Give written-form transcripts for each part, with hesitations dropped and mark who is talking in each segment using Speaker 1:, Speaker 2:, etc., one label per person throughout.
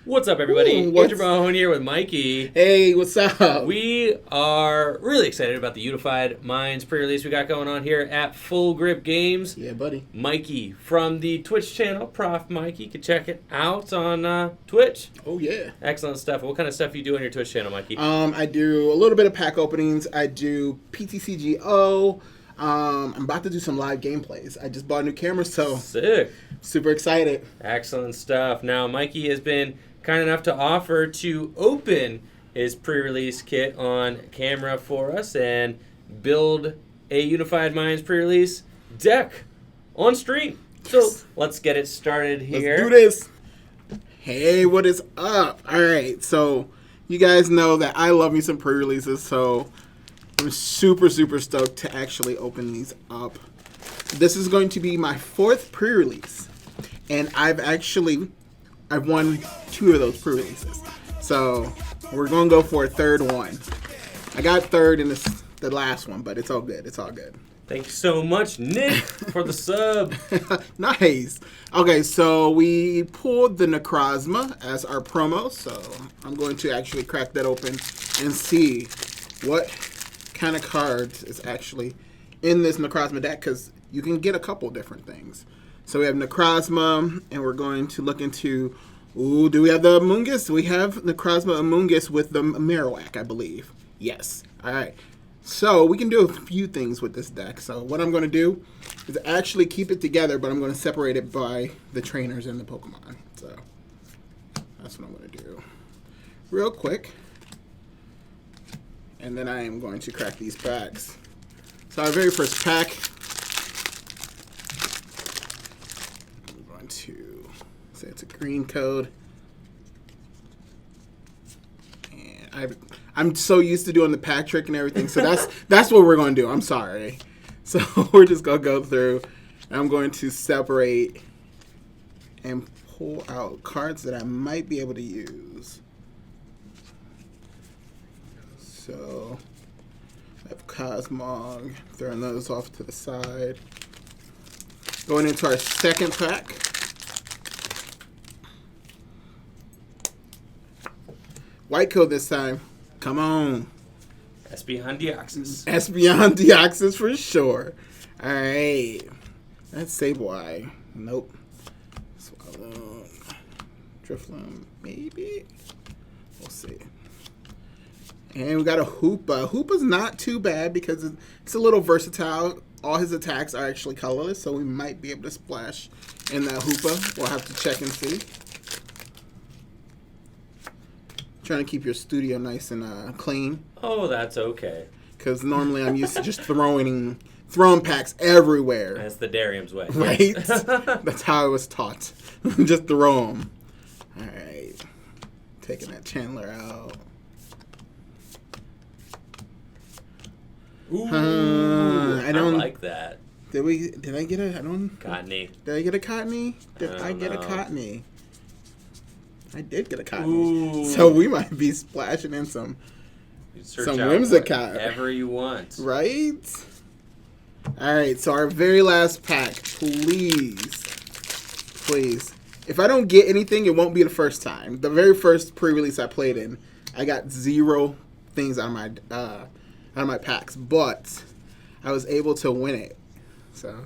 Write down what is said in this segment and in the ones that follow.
Speaker 1: What's up, everybody?
Speaker 2: Ooh,
Speaker 1: Andrew Mahone here with Mikey.
Speaker 2: Hey, what's up?
Speaker 1: We are really excited about the Unified Minds pre-release we got going on here at Full Grip Games.
Speaker 2: Yeah, buddy.
Speaker 1: Mikey from the Twitch channel, ProfMikey. You can check it out on Twitch.
Speaker 2: Oh, yeah.
Speaker 1: Excellent stuff. What kind of stuff do you do on your Twitch channel, Mikey?
Speaker 2: I do a little bit of pack openings. I do PTCGO. I'm about to do some live gameplays. I just bought a new camera, so
Speaker 1: Sick.
Speaker 2: super excited.
Speaker 1: Excellent stuff. Now, Mikey has been kind enough to offer to open his pre-release kit on camera for us and build a Unified Minds pre-release deck on stream. So let's get it started here.
Speaker 2: Let's do this. Hey, what is up? All right, so you guys know that I love me some pre-releases, so I'm super stoked to actually open these up. This is going to be my 4th pre-release, and I've won 2 of those pre-releases. So we're going to go for a 3rd one. I got 3rd in the last one, but it's all good. It's all good.
Speaker 1: Thank you so much, Nick, for the sub.
Speaker 2: Nice. Okay, so we pulled the Necrozma as our promo, so I'm going to actually crack that open and see what kind of cards is actually in this Necrozma deck, because you can get a couple different things. So we have Necrozma, and we're going to look into, do we have the Amoonguss? We have Necrozma Amoonguss with the Marowak, I believe. Yes. All right. So we can do a few things with this deck. So what I'm going to do is actually keep it together, but I'm going to separate it by the trainers and the Pokemon. So that's what I'm going to do real quick. And then I am going to crack these packs. So our very first pack, I'm going to say it's a green code. And I'm so used to doing the pack trick and everything, so that's what we're going to do. I'm sorry. So we're just going to go through, and I'm going to separate and pull out cards that I might be able to use. So I have Cosmog, throwing those off to the side. Going into our second pack. White code this time. Come on.
Speaker 1: Espeon Deoxys.
Speaker 2: Espeon Deoxys for sure. All right. That's Sableye. Nope. Swallow. Drifloon, maybe? We'll see. And we got a Hoopa. Hoopa's not too bad because it's a little versatile. All his attacks are actually colorless, so we might be able to splash in that Hoopa. We'll have to check and see. Trying to keep your studio nice and clean.
Speaker 1: Oh, that's okay.
Speaker 2: Because normally I'm used to just throwing packs everywhere.
Speaker 1: That's the Darium's way.
Speaker 2: Right? That's how I was taught. Just throw them. All right. Taking that Chandler out.
Speaker 1: Ooh,
Speaker 2: I don't
Speaker 1: like that.
Speaker 2: Did I get a? I don't.
Speaker 1: Cottony.
Speaker 2: Did I get a Cottony? Did I get a Cottony? I did get a Cottony.
Speaker 1: Ooh.
Speaker 2: So we might be splashing in some Whimsicott.
Speaker 1: Whatever you want.
Speaker 2: Right? All right, so our very last pack, please. If I don't get anything, it won't be the first time. The very first pre-release I played in, I got 0 things out of my packs, but I was able to win it. So,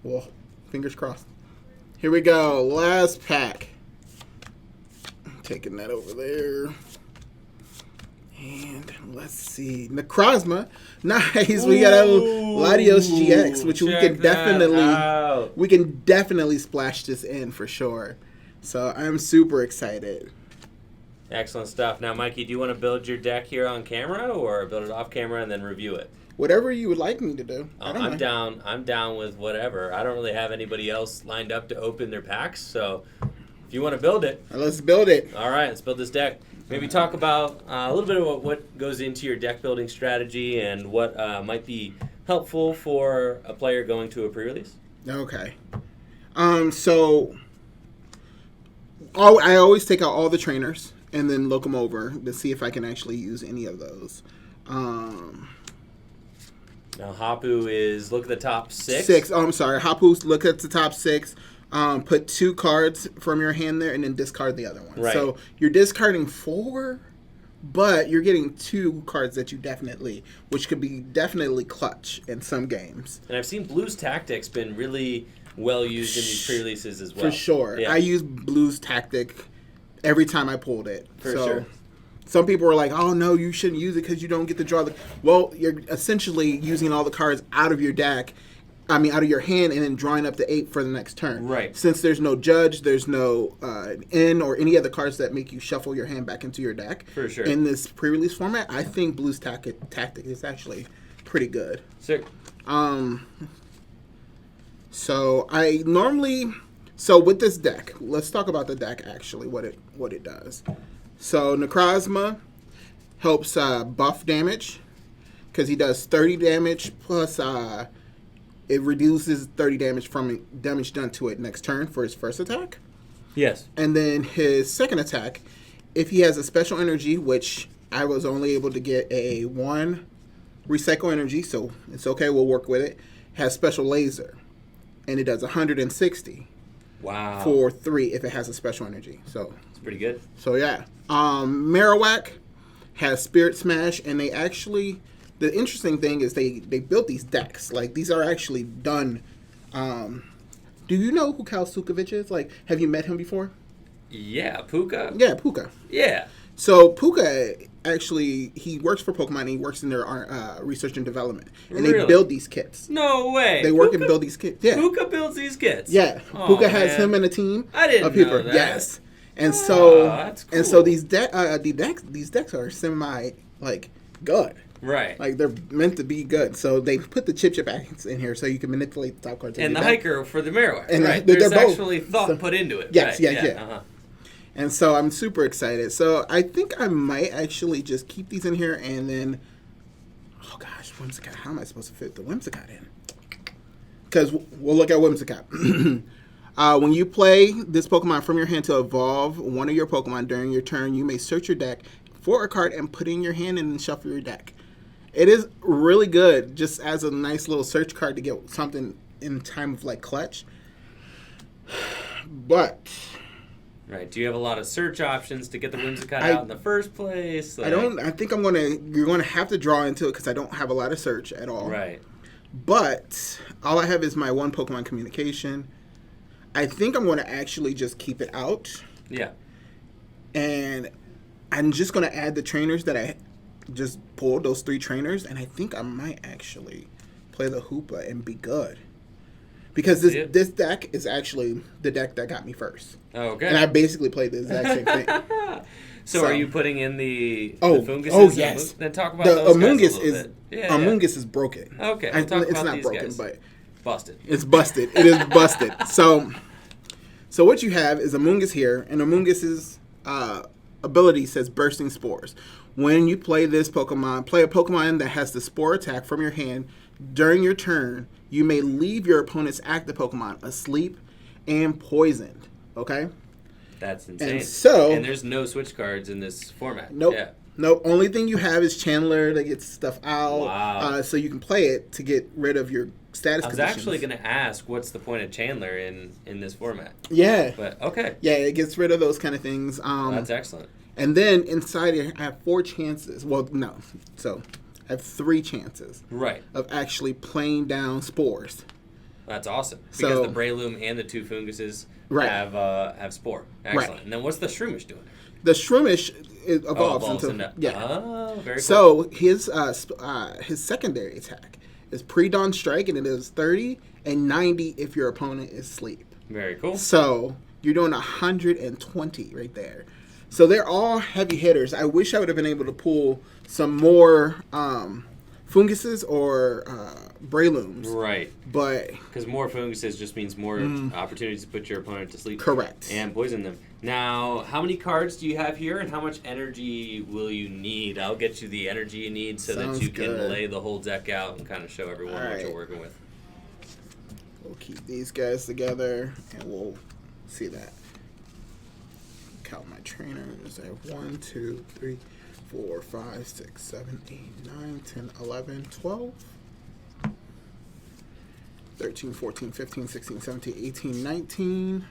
Speaker 2: well, fingers crossed. Here we go, last pack. Taking that over there. And let's see. Necrozma. Nice. We got a Latios GX, which we can definitely splash this in for sure. So I'm super excited.
Speaker 1: Excellent stuff. Now, Mikey, do you want to build your deck here on camera or build it off camera and then review it?
Speaker 2: Whatever you would like me to do.
Speaker 1: I'm down. I'm down with whatever. I don't really have anybody else lined up to open their packs, so if you want to build it.
Speaker 2: Let's build it.
Speaker 1: All right, let's build this deck. Maybe talk about a little bit about what goes into your deck building strategy and what might be helpful for a player going to a pre-release.
Speaker 2: Okay. So I always take out all the trainers and then look them over to see if I can actually use any of those.
Speaker 1: Now, Hapu is, look at the top 6.
Speaker 2: 6. Oh, I'm sorry. Hapu's look at the top 6. Put 2 cards from your hand there, and then discard the other one.
Speaker 1: Right.
Speaker 2: So you're discarding 4, but you're getting 2 cards that you which could be definitely clutch in some games.
Speaker 1: And I've seen Blue's Tactics been really well used in these pre-releases as well.
Speaker 2: For sure.
Speaker 1: Yeah.
Speaker 2: I use Blue's Tactic every time I pulled it.
Speaker 1: For sure.
Speaker 2: Some people were like, oh, no, you shouldn't use it because you don't get to draw Well, you're essentially using all the cards out of your deck. Out of your hand, and then drawing up to 8 for the next turn.
Speaker 1: Right.
Speaker 2: Since there's no judge, there's no N or any other cards that make you shuffle your hand back into your deck.
Speaker 1: For sure.
Speaker 2: In this pre-release format, I think Blue's Tactic is actually pretty good.
Speaker 1: Sick.
Speaker 2: So with this deck, let's talk about the deck actually, what it does. So Necrozma helps buff damage because he does 30 damage plus. It reduces 30 damage from damage done to it next turn for his first attack.
Speaker 1: Yes.
Speaker 2: And then his second attack, if he has a special energy, which I was only able to get a 1 recycle energy, so it's okay, we'll work with it, has special laser. And it does 160.
Speaker 1: Wow.
Speaker 2: For 3 if it has a special energy. So
Speaker 1: it's pretty good.
Speaker 2: So yeah. Marowak has Spirit Smash, and they actually... The interesting thing is they built these decks. Like, these are actually done. Do you know who Kal Sukovich is? Like, have you met him before?
Speaker 1: Yeah, Puka.
Speaker 2: Yeah, Puka.
Speaker 1: Yeah.
Speaker 2: So Puka, actually, he works for Pokemon, and he works in their research and development. And they build these kits.
Speaker 1: No way.
Speaker 2: They work and build these kits. Yeah.
Speaker 1: Puka builds these kits?
Speaker 2: Yeah.
Speaker 1: Oh,
Speaker 2: Puka has him and a team.
Speaker 1: I didn't know that.
Speaker 2: Yes. And so,
Speaker 1: that's cool.
Speaker 2: And so these decks are semi, like, good.
Speaker 1: Right.
Speaker 2: Like, they're meant to be good. So they put the chip acts in here so you can manipulate the top cards.
Speaker 1: And the hiker for the Marowak.
Speaker 2: And
Speaker 1: right.
Speaker 2: They're
Speaker 1: There's
Speaker 2: both.
Speaker 1: actually thought put into it.
Speaker 2: Yes,
Speaker 1: right.
Speaker 2: yeah.
Speaker 1: Uh-huh.
Speaker 2: And so I'm super excited. So I think I might actually just keep these in here and then... Oh, gosh, Whimsicott. How am I supposed to fit the Whimsicott in? Because we'll look at Whimsicott. When you play this Pokemon from your hand to evolve one of your Pokemon during your turn, you may search your deck for a card and put it in your hand and then shuffle your deck. It is really good just as a nice little search card to get something in time of, like, clutch. But...
Speaker 1: Right. Do you have a lot of search options to get the Whimsicott out in the first place?
Speaker 2: Like, I think you're going to have to draw into it because I don't have a lot of search at all.
Speaker 1: Right.
Speaker 2: But all I have is my one Pokemon communication. I think I'm going to actually just keep it out.
Speaker 1: Yeah.
Speaker 2: And I'm just going to add the trainers that I just pulled, those 3 trainers, and I think I might actually play the Hoopa and be good. Because this deck is actually the deck that got me first.
Speaker 1: Oh, okay.
Speaker 2: And I basically played the exact same thing.
Speaker 1: So are you putting in the Funguses?
Speaker 2: Oh, yes.
Speaker 1: Then talk about
Speaker 2: the
Speaker 1: those
Speaker 2: Amoonguss
Speaker 1: guys a little bit.
Speaker 2: Amoonguss is broken.
Speaker 1: Okay, we'll talk
Speaker 2: it's
Speaker 1: about
Speaker 2: not
Speaker 1: these
Speaker 2: broken,
Speaker 1: guys.
Speaker 2: but
Speaker 1: busted.
Speaker 2: It's busted. It is busted. So what you have is Amoonguss here, and Amoonguss's ability says Bursting Spores. When you play this Pokemon, play a Pokemon that has the Spore attack from your hand during your turn, you may leave your opponent's active Pokemon asleep and poisoned. Okay?
Speaker 1: That's insane.
Speaker 2: And
Speaker 1: there's no switch cards in this format.
Speaker 2: Nope.
Speaker 1: Yeah.
Speaker 2: Nope. Only thing you have is Chandler that gets stuff out.
Speaker 1: Wow.
Speaker 2: So you can play it to get rid of your status conditions.
Speaker 1: I was actually going to ask, what's the point of Chandler in this format?
Speaker 2: Yeah.
Speaker 1: But, okay.
Speaker 2: Yeah, it gets rid of those kind of things.
Speaker 1: That's excellent.
Speaker 2: And then inside it, I have 4 chances. Well, no. So I have 3 chances.
Speaker 1: Right.
Speaker 2: Of actually playing down Spores.
Speaker 1: That's awesome. Because the Breloom and the 2 Funguses have Spore. Excellent. Right. And then what's the Shroomish doing?
Speaker 2: The Shroomish evolves into... Yeah.
Speaker 1: Oh, very cool.
Speaker 2: So his secondary attack is Pre-Dawn Strike, and it is 30 and 90 if your opponent is asleep.
Speaker 1: Very cool.
Speaker 2: So you're doing 120 right there. So they're all heavy hitters. I wish I would have been able to pull some more Funguses or Brelooms.
Speaker 1: Right.
Speaker 2: But...
Speaker 1: Because more Funguses just means more opportunities to put your opponent to sleep.
Speaker 2: Correct.
Speaker 1: And poison them. Now, how many cards do you have here, and how much energy will you need? I'll get you the energy you need so that you can lay the whole deck out and kind of show everyone what you're working with.
Speaker 2: We'll keep these guys together, and we'll see that. Count my trainers. I have 1, 2, 3, 4, 5, 6, 7, 8, 9, 10, 11, 12. 13, 14, 15, 16, 17, 18, 19.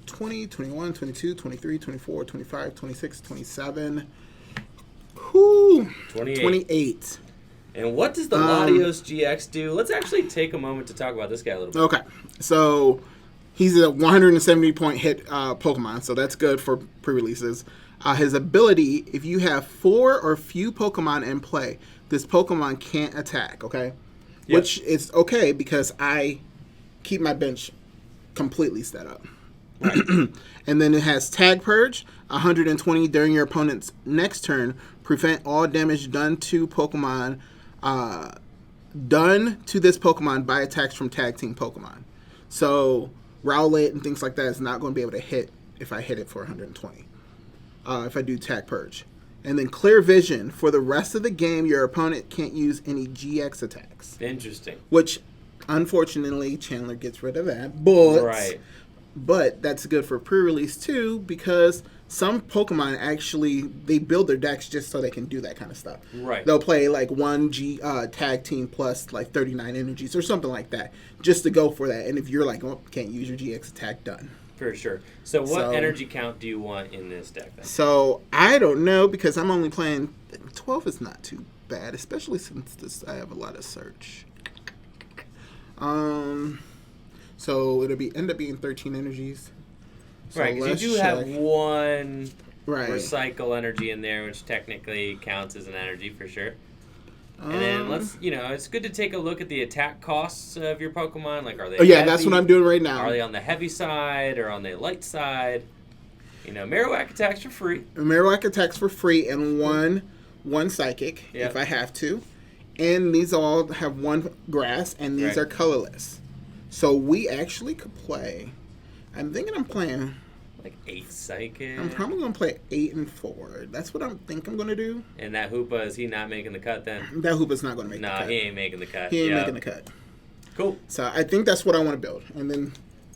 Speaker 2: 20, 21, 22, 23, 24, 25, 26, 27. Whoo! 28.
Speaker 1: And what does the Latios GX do? Let's actually take a moment to talk about this guy a little bit.
Speaker 2: Okay. So, he's a 170-point hit Pokemon, so that's good for pre-releases. His ability, if you have 4 or few Pokemon in play, this Pokemon can't attack, okay? Yep. Which is okay because I keep my bench completely set up. Right. And then it has Tag Purge, 120 during your opponent's next turn. Prevent all damage done to Pokemon, done to this Pokemon by attacks from Tag Team Pokemon. So Rowlet and things like that is not going to be able to hit if I hit it for 120. If I do Tag Purge. And then Clear Vision. For the rest of the game, your opponent can't use any GX attacks.
Speaker 1: Interesting.
Speaker 2: Which, unfortunately, Chandler gets rid of that. But... Right. But that's good for pre-release too, because some Pokemon actually, they build their decks just so they can do that kind of stuff.
Speaker 1: Right.
Speaker 2: They'll play like one tag team plus like 39 energies or something like that, just to go for that. And if you're like, oh, can't use your GX attack, done.
Speaker 1: For sure. So what energy count do you want in this deck then?
Speaker 2: So I don't know, because I'm only playing, 12 is not too bad, especially since I have a lot of search. So it'll end up being 13 energies.
Speaker 1: So right, because you do have one recycle energy in there, which technically counts as an energy for sure. And then it's good to take a look at the attack costs of your Pokemon. Like, are they?
Speaker 2: Yeah, that's what I'm doing right now.
Speaker 1: Are they on the heavy side or on the light side? Marowak attacks for free.
Speaker 2: Marowak attacks for free and one psychic if I have to, and these all have one grass, and these are colorless. So we actually could play. I'm thinking I'm playing
Speaker 1: like 8 psychic.
Speaker 2: I'm probably gonna play 8 and 4. That's what I'm gonna do.
Speaker 1: And that Hoopa, is he not making the cut then?
Speaker 2: That Hoopa's not gonna make the cut.
Speaker 1: No, he ain't making the cut.
Speaker 2: He ain't making the cut.
Speaker 1: Cool.
Speaker 2: So I think that's what I want to build. And then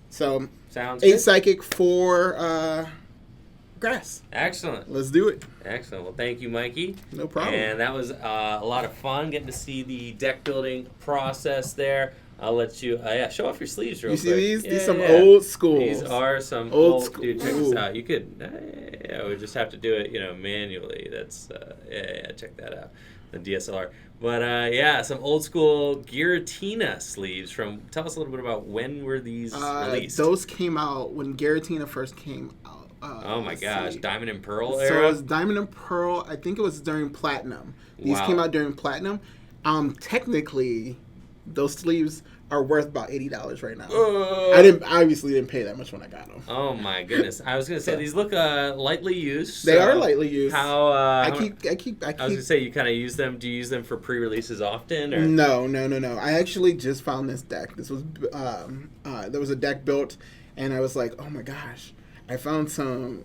Speaker 1: sounds
Speaker 2: 8
Speaker 1: good.
Speaker 2: psychic, 4 grass.
Speaker 1: Excellent.
Speaker 2: Let's do it.
Speaker 1: Excellent. Well, thank you, Mikey.
Speaker 2: No problem.
Speaker 1: And that was a lot of fun getting to see the deck building process there. I'll let you, show off your sleeves real quick.
Speaker 2: You see these? These some old school.
Speaker 1: These are some old school. Dude, check this out. You could, we just have to do it, manually. That's, check that out. The DSLR. But, some old school Giratina sleeves from, tell us a little bit about when were these released?
Speaker 2: Those came out when Giratina first came out.
Speaker 1: Oh my gosh, Diamond and Pearl era?
Speaker 2: So it was Diamond and Pearl. I think it was during Platinum. These came out during Platinum. Technically, those sleeves are worth about $80 right now. I obviously didn't pay that much when I got them.
Speaker 1: Oh my goodness! I was gonna say these look lightly used.
Speaker 2: They are lightly used.
Speaker 1: How?
Speaker 2: I keep.
Speaker 1: I was gonna say you kind of use them. Do you use them for pre-releases often? Or?
Speaker 2: No. I actually just found this deck. This was there was a deck built, and I was like, oh my gosh, I found some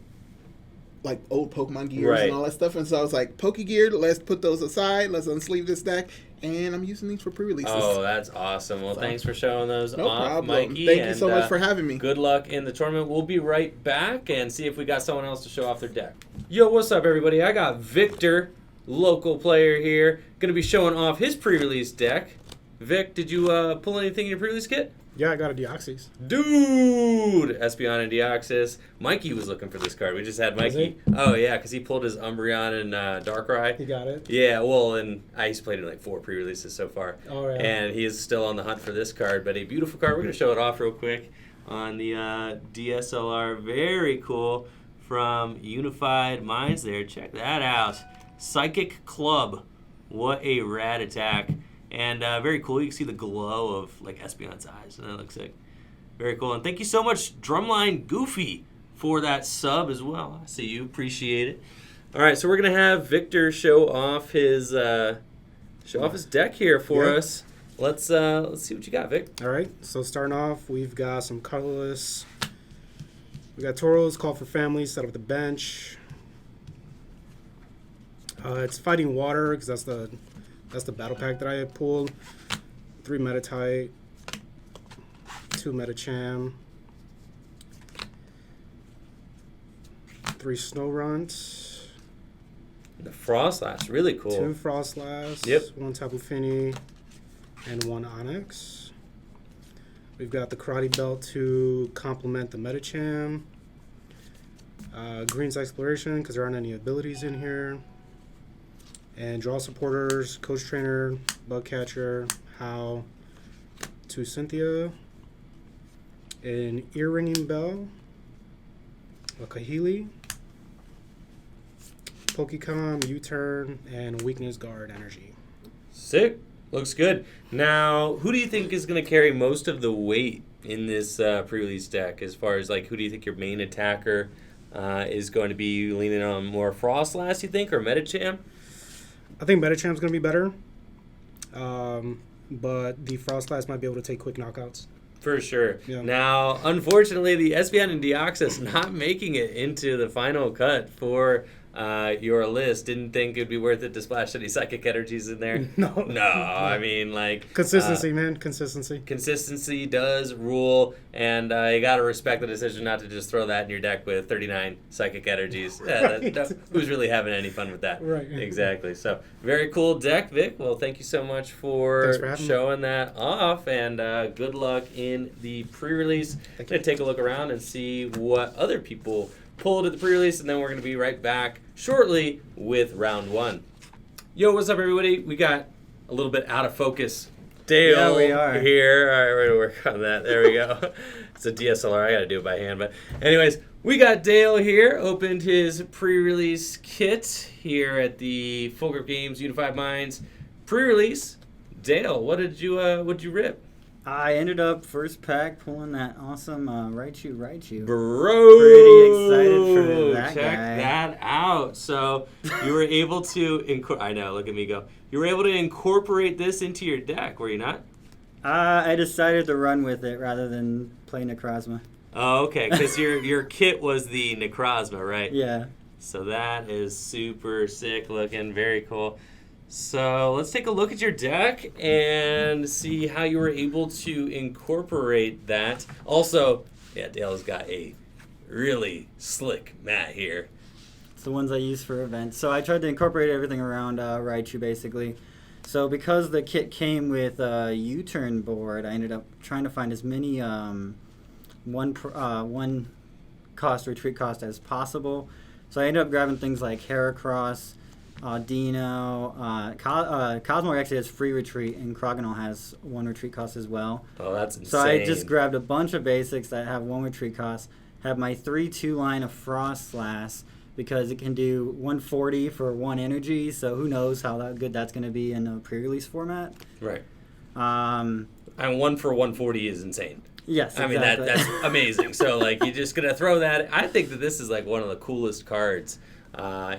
Speaker 2: like old Pokemon gears and all that stuff, and so I was like, Pokegear, let's put those aside. Let's unsleeve this deck. And I'm using these for pre-releases.
Speaker 1: Oh, that's awesome. Well, thanks for showing those
Speaker 2: no
Speaker 1: off,
Speaker 2: problem.
Speaker 1: Mikey.
Speaker 2: Thank you so much for having me.
Speaker 1: Good luck in the tournament. We'll be right back and see if we got someone else to show off their deck. Yo, what's up, everybody? I got Victor, local player here, going to be showing off his pre-release deck. Vic, did you pull anything in your pre-release kit?
Speaker 3: Yeah, I got a Deoxys.
Speaker 1: Dude! Espeon and Deoxys. Mikey was looking for this card. We just had Mikey. Oh, yeah, because he pulled his Umbreon and Darkrai.
Speaker 3: He got it?
Speaker 1: Yeah, well, and he's played in like 4 pre-releases so far.
Speaker 3: Oh, yeah.
Speaker 1: And he is still on the hunt for this card, but a beautiful card. We're going to show it off real quick on the DSLR. Very cool from Unified Minds there. Check that out. Psychic Club. What a rad attack. And very cool. You can see the glow of like Espeon's eyes. And that looks sick. Very cool. And thank you so much, Drumline Goofy, for that sub as well. I see you. Appreciate it. All right, so we're gonna have Victor show off his deck here for us. Let's see what you got, Vic.
Speaker 3: All right. So starting off, we've got some colorless. We got Tauros, Call for Family, set up the bench. It's Fighting Water because that's the battle pack that I had pulled. 3 Metatite, 2 Metacham, 3 Snorunt.
Speaker 1: The Frostlass, really cool.
Speaker 3: 2 Frostlass.
Speaker 1: Yep.
Speaker 3: 1 Tapu Fini, and 1 Onyx. We've got the Karate Belt to complement the Medicham. Green's Exploration, because there aren't any abilities in here. And Draw Supporters, Coach Trainer, Bug Catcher, How, 2 Cynthia. An Earringing Bell. A Kahili. Pokecom, U-Turn, and Weakness Guard Energy.
Speaker 1: Sick. Looks good. Now, who do you think is going to carry most of the weight in this pre-release deck? As far as, like, who do you think your main attacker is going to be leaning on? More Frostlass, you think, or Medicham?
Speaker 3: I think Medicham's going to be better. But the Frostlass might be able to take quick knockouts.
Speaker 1: For sure.
Speaker 3: Yeah.
Speaker 1: Now, unfortunately, the Espeon and Deoxys not making it into the final cut for your list. Didn't think it'd be worth it to splash any psychic energies in there.
Speaker 3: No.
Speaker 1: I mean, like...
Speaker 3: Consistency, man. Consistency.
Speaker 1: Consistency does rule, and you got to respect the decision not to just throw that in your deck with 39 psychic energies. Who's really having any fun with that?
Speaker 3: Right.
Speaker 1: Exactly. So, very cool deck, Vic. Well, thank you so much for showing that off, and good luck in the pre-release. I'm going to take a look around and see what other people pulled at the pre-release, and then we're going to be right back shortly with round 1. Yo, what's up, everybody? We got a little bit out of focus. Dale
Speaker 4: we are.
Speaker 1: here. All right, we're going to work on that. There we go. It's a DSLR. I got to do it by hand. But anyways, we got Dale here. Opened his pre-release kit here at the Full Grip Games Unified Minds pre-release. Dale, what did you rip?
Speaker 4: I ended up first pack pulling that awesome Raichu.
Speaker 1: Bro,
Speaker 4: Pretty excited for that
Speaker 1: check
Speaker 4: guy.
Speaker 1: that out. So you were able to I know, look at me go. You were able to incorporate this into your deck, were you not?
Speaker 4: I decided to run with it rather than play Necrozma.
Speaker 1: Oh, okay, because your kit was the Necrozma, right?
Speaker 4: Yeah.
Speaker 1: So that is super sick looking, very cool. So let's take a look at your deck and see how you were able to incorporate that. Also, yeah, Dale's got a really slick mat here.
Speaker 4: It's the ones I use for events. So I tried to incorporate everything around Raichu, basically. So because the kit came with a U-turn board, I ended up trying to find as many one cost retreat cost as possible. So I ended up grabbing things like Heracross, Dino, Cosmo actually has free retreat, and Crogonal has 1 retreat cost as well.
Speaker 1: Oh, that's insane.
Speaker 4: So I just grabbed a bunch of basics that have 1 retreat cost, have my 3/2 line of Frostlass, because it can do 140 for 1 energy, so who knows how good that's going to be in a pre-release format.
Speaker 1: Right. And 1 for 140 is insane.
Speaker 4: Yes,
Speaker 1: I
Speaker 4: exactly.
Speaker 1: mean, that's amazing. So, like, you're just going to throw that. I think that this is, like, one of the coolest cards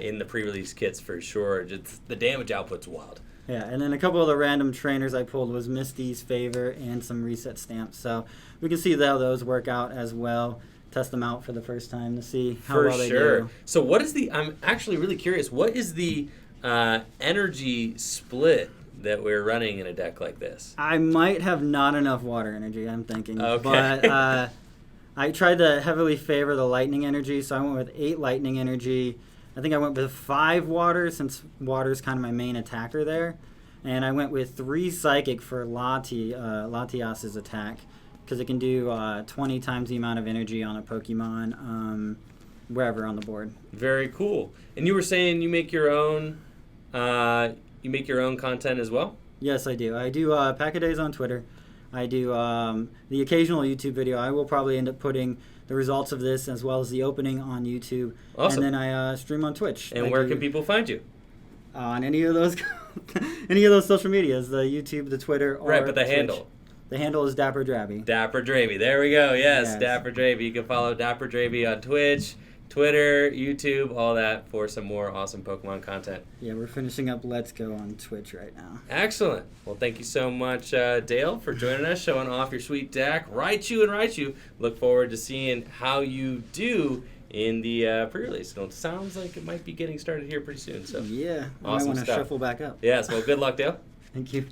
Speaker 1: in the pre-release kits for sure. Just the damage output's wild.
Speaker 4: Yeah, and then a couple of the random trainers I pulled was Misty's Favor and some reset stamps. So we can see how those work out as well. Test them out for the first time to see how well they do.
Speaker 1: So what is I'm actually really curious, what is the energy split that we're running in a deck like this?
Speaker 4: I might have not enough water energy, I'm thinking.
Speaker 1: Okay.
Speaker 4: But I tried to heavily favor the lightning energy, so I went with 8 lightning energy. I think I went with 5 water, since water is kind of my main attacker there. And I went with 3 psychic for Latias's attack, because it can do 20 times the amount of energy on a Pokemon wherever on the board.
Speaker 1: Very cool. And you were saying you make your own content as well?
Speaker 4: Yes, I do. I do Pack-A-Days on Twitter. I do the occasional YouTube video. I will probably end up putting the results of this as well as the opening on YouTube.
Speaker 1: Awesome.
Speaker 4: And then I stream on Twitch.
Speaker 1: And where can people find you?
Speaker 4: On any of those social medias, the YouTube, the Twitter, or
Speaker 1: right, but the
Speaker 4: Twitch.
Speaker 1: handle.
Speaker 4: The handle is Dapper Drabby.
Speaker 1: Dapper Draby. There we go. Yes, Dapper Draby. You can follow Dapper Draby on Twitch, Twitter, YouTube, all that for some more awesome Pokemon content.
Speaker 4: Yeah, we're finishing up Let's Go on Twitch right now.
Speaker 1: Excellent. Well, thank you so much, Dale, for joining us, showing off your sweet deck. Raichu. Look forward to seeing how you do in the pre-release. It sounds like it might be getting started here pretty soon. So
Speaker 4: yeah, I
Speaker 1: awesome
Speaker 4: might want to
Speaker 1: stuff.
Speaker 4: shuffle back up.
Speaker 1: Yes, well, good luck, Dale.
Speaker 4: Thank you.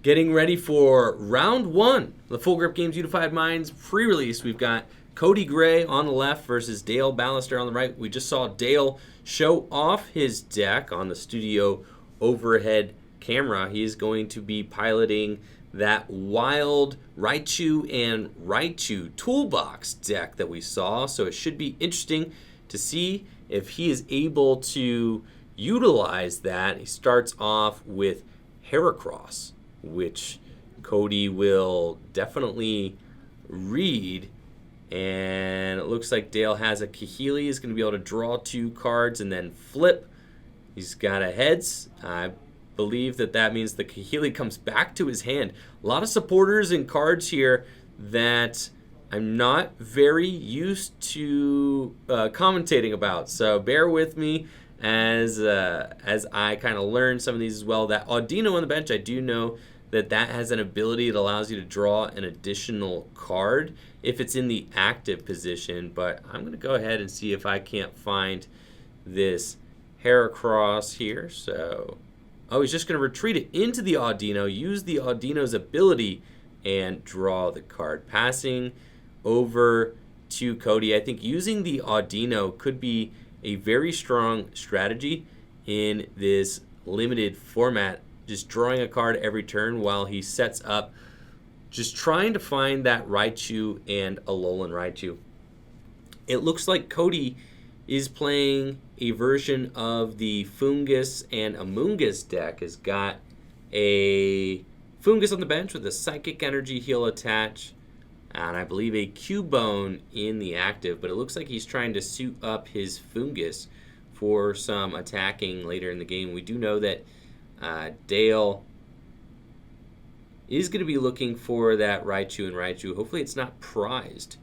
Speaker 1: Getting ready for round 1, the Full Grip Games Unified Minds pre-release. We've got Cody Gray on the left versus Dale Ballister on the right. We just saw Dale show off his deck on the studio overhead camera. He's going to be piloting that wild Raichu and Raichu toolbox deck that we saw. So it should be interesting to see if he is able to utilize that. He starts off with Heracross, which Cody will definitely read. And it looks like Dale has a Kahili. He's going to be able to draw 2 cards and then flip. He's got a heads. I believe that means the Kahili comes back to his hand. A lot of supporters and cards here that I'm not very used to commentating about. So bear with me as I kind of learn some of these as well. That Audino on the bench, I do know that has an ability that allows you to draw an additional card if it's in the active position. But I'm going to go ahead and see if I can't find this Heracross here. So, he's just going to retreat it into the Audino, use the Audino's ability, and draw the card. Passing over to Cody. I think using the Audino could be a very strong strategy in this limited format. Just drawing a card every turn while he sets up, just trying to find that Raichu and Alolan Raichu. It looks like Cody is playing a version of the Fungus and Amoonguss deck. Has got a Fungus on the bench with a Psychic Energy heal attached, and I believe a Cubone in the active, but it looks like he's trying to suit up his Fungus for some attacking later in the game. We do know that Dale is going to be looking for that Raichu and Raichu. Hopefully it's not prized.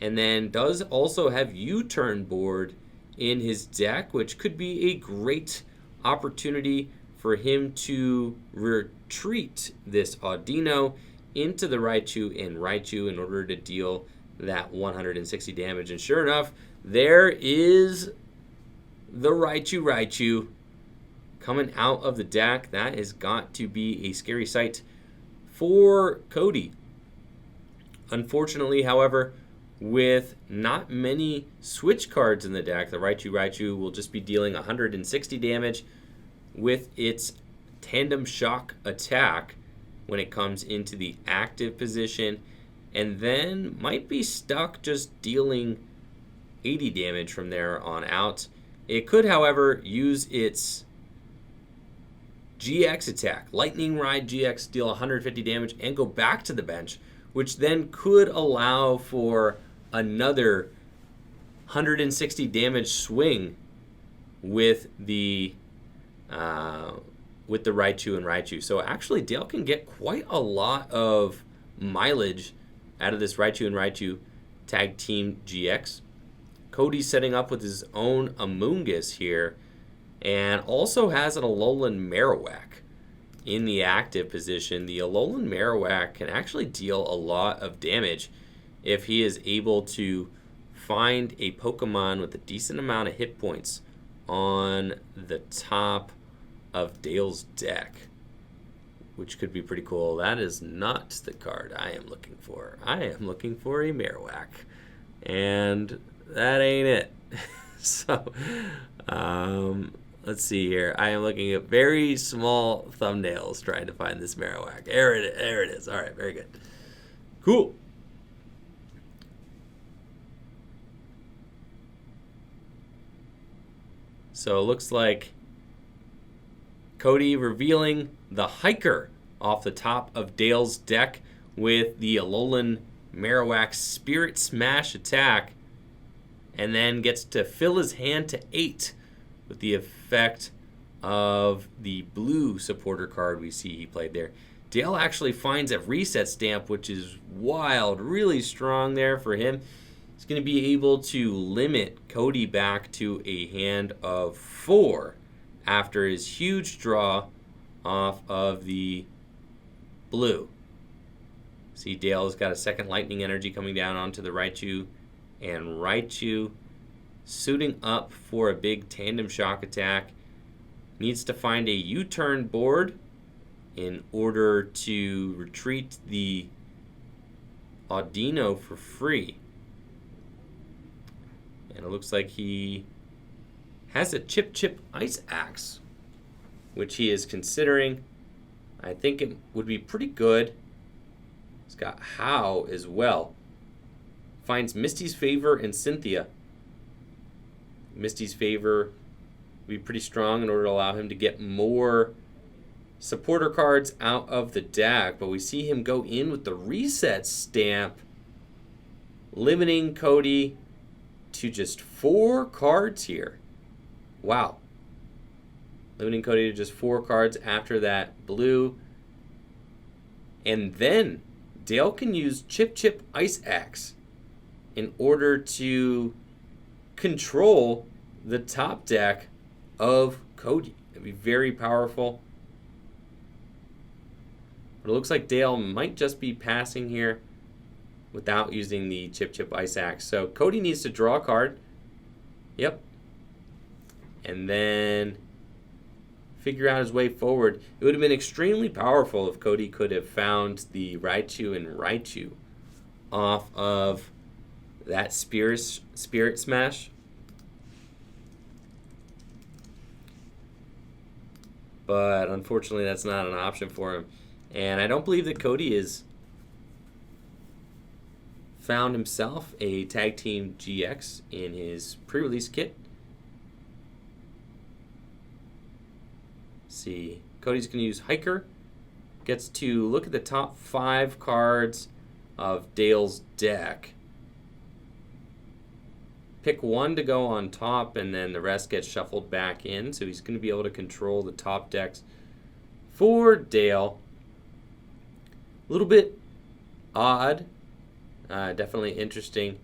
Speaker 1: And then does also have U-turn board in his deck, which could be a great opportunity for him to retreat this Audino into the Raichu and Raichu in order to deal that 160 damage. And sure enough, there is the Raichu coming out of the deck. That has got to be a scary sight for Cody. Unfortunately, however, with not many switch cards in the deck, the Raichu will just be dealing 160 damage with its Tandem Shock attack when it comes into the active position, and then might be stuck just dealing 80 damage from there on out. It could, however, use its GX attack, Lightning Ride GX, deal 150 damage and go back to the bench, which then could allow for another 160 damage swing with the Raichu and Raichu. So actually, Dale can get quite a lot of mileage out of this Raichu and Raichu Tag Team GX. Cody's setting up with his own Amoonguss here, and also has an Alolan Marowak in the active position. The Alolan Marowak can actually deal a lot of damage if he is able to find a Pokemon with a decent amount of hit points on the top of Dale's deck, which could be pretty cool. That is not the card I am looking for. I am looking for a Marowak, and that ain't it. So, let's see here. I am looking at very small thumbnails trying to find this Marowak. There it is. All right, very good. Cool. So it looks like Cody revealing the Hiker off the top of Dale's deck with the Alolan Marowak Spirit Smash attack, and then gets to fill his hand to 8 with the effect of the blue supporter card we see he played there. Dale actually finds a reset stamp, which is wild, really strong there for him. He's going to be able to limit Cody back to a hand of 4 after his huge draw off of the blue. See, Dale's got a second Lightning Energy coming down onto the Raichu, and Raichu suiting up for a big Tandem Shock attack. Needs to find a U-turn board in order to retreat the Audino for free. And it looks like he has a Chip Ice Axe, which he is considering. I think it would be pretty good. He's got How as well. Finds Misty's Favor and Cynthia. Misty's Favor would be pretty strong in order to allow him to get more supporter cards out of the deck. But we see him go in with the Reset Stamp, limiting Cody to just 4 cards here. Wow. Limiting Cody to just 4 cards after that blue. And then Dale can use Chip Ice Axe in order to control the top deck of Cody. It'd be very powerful. But it looks like Dale might just be passing here without using the Chip Ice Axe. So Cody needs to draw a card. Yep. And then figure out his way forward. It would have been extremely powerful if Cody could have found the Raichu and Raichu off of that Spirit Smash. But unfortunately, that's not an option for him. And I don't believe that Cody has found himself a Tag Team GX in his pre-release kit. Let's see. Cody's going to use Hiker. Gets to look at the top 5 cards of Dale's deck. Pick 1 to go on top, and then the rest gets shuffled back in. So he's going to be able to control the top decks for Dale. A little bit odd. Definitely interesting,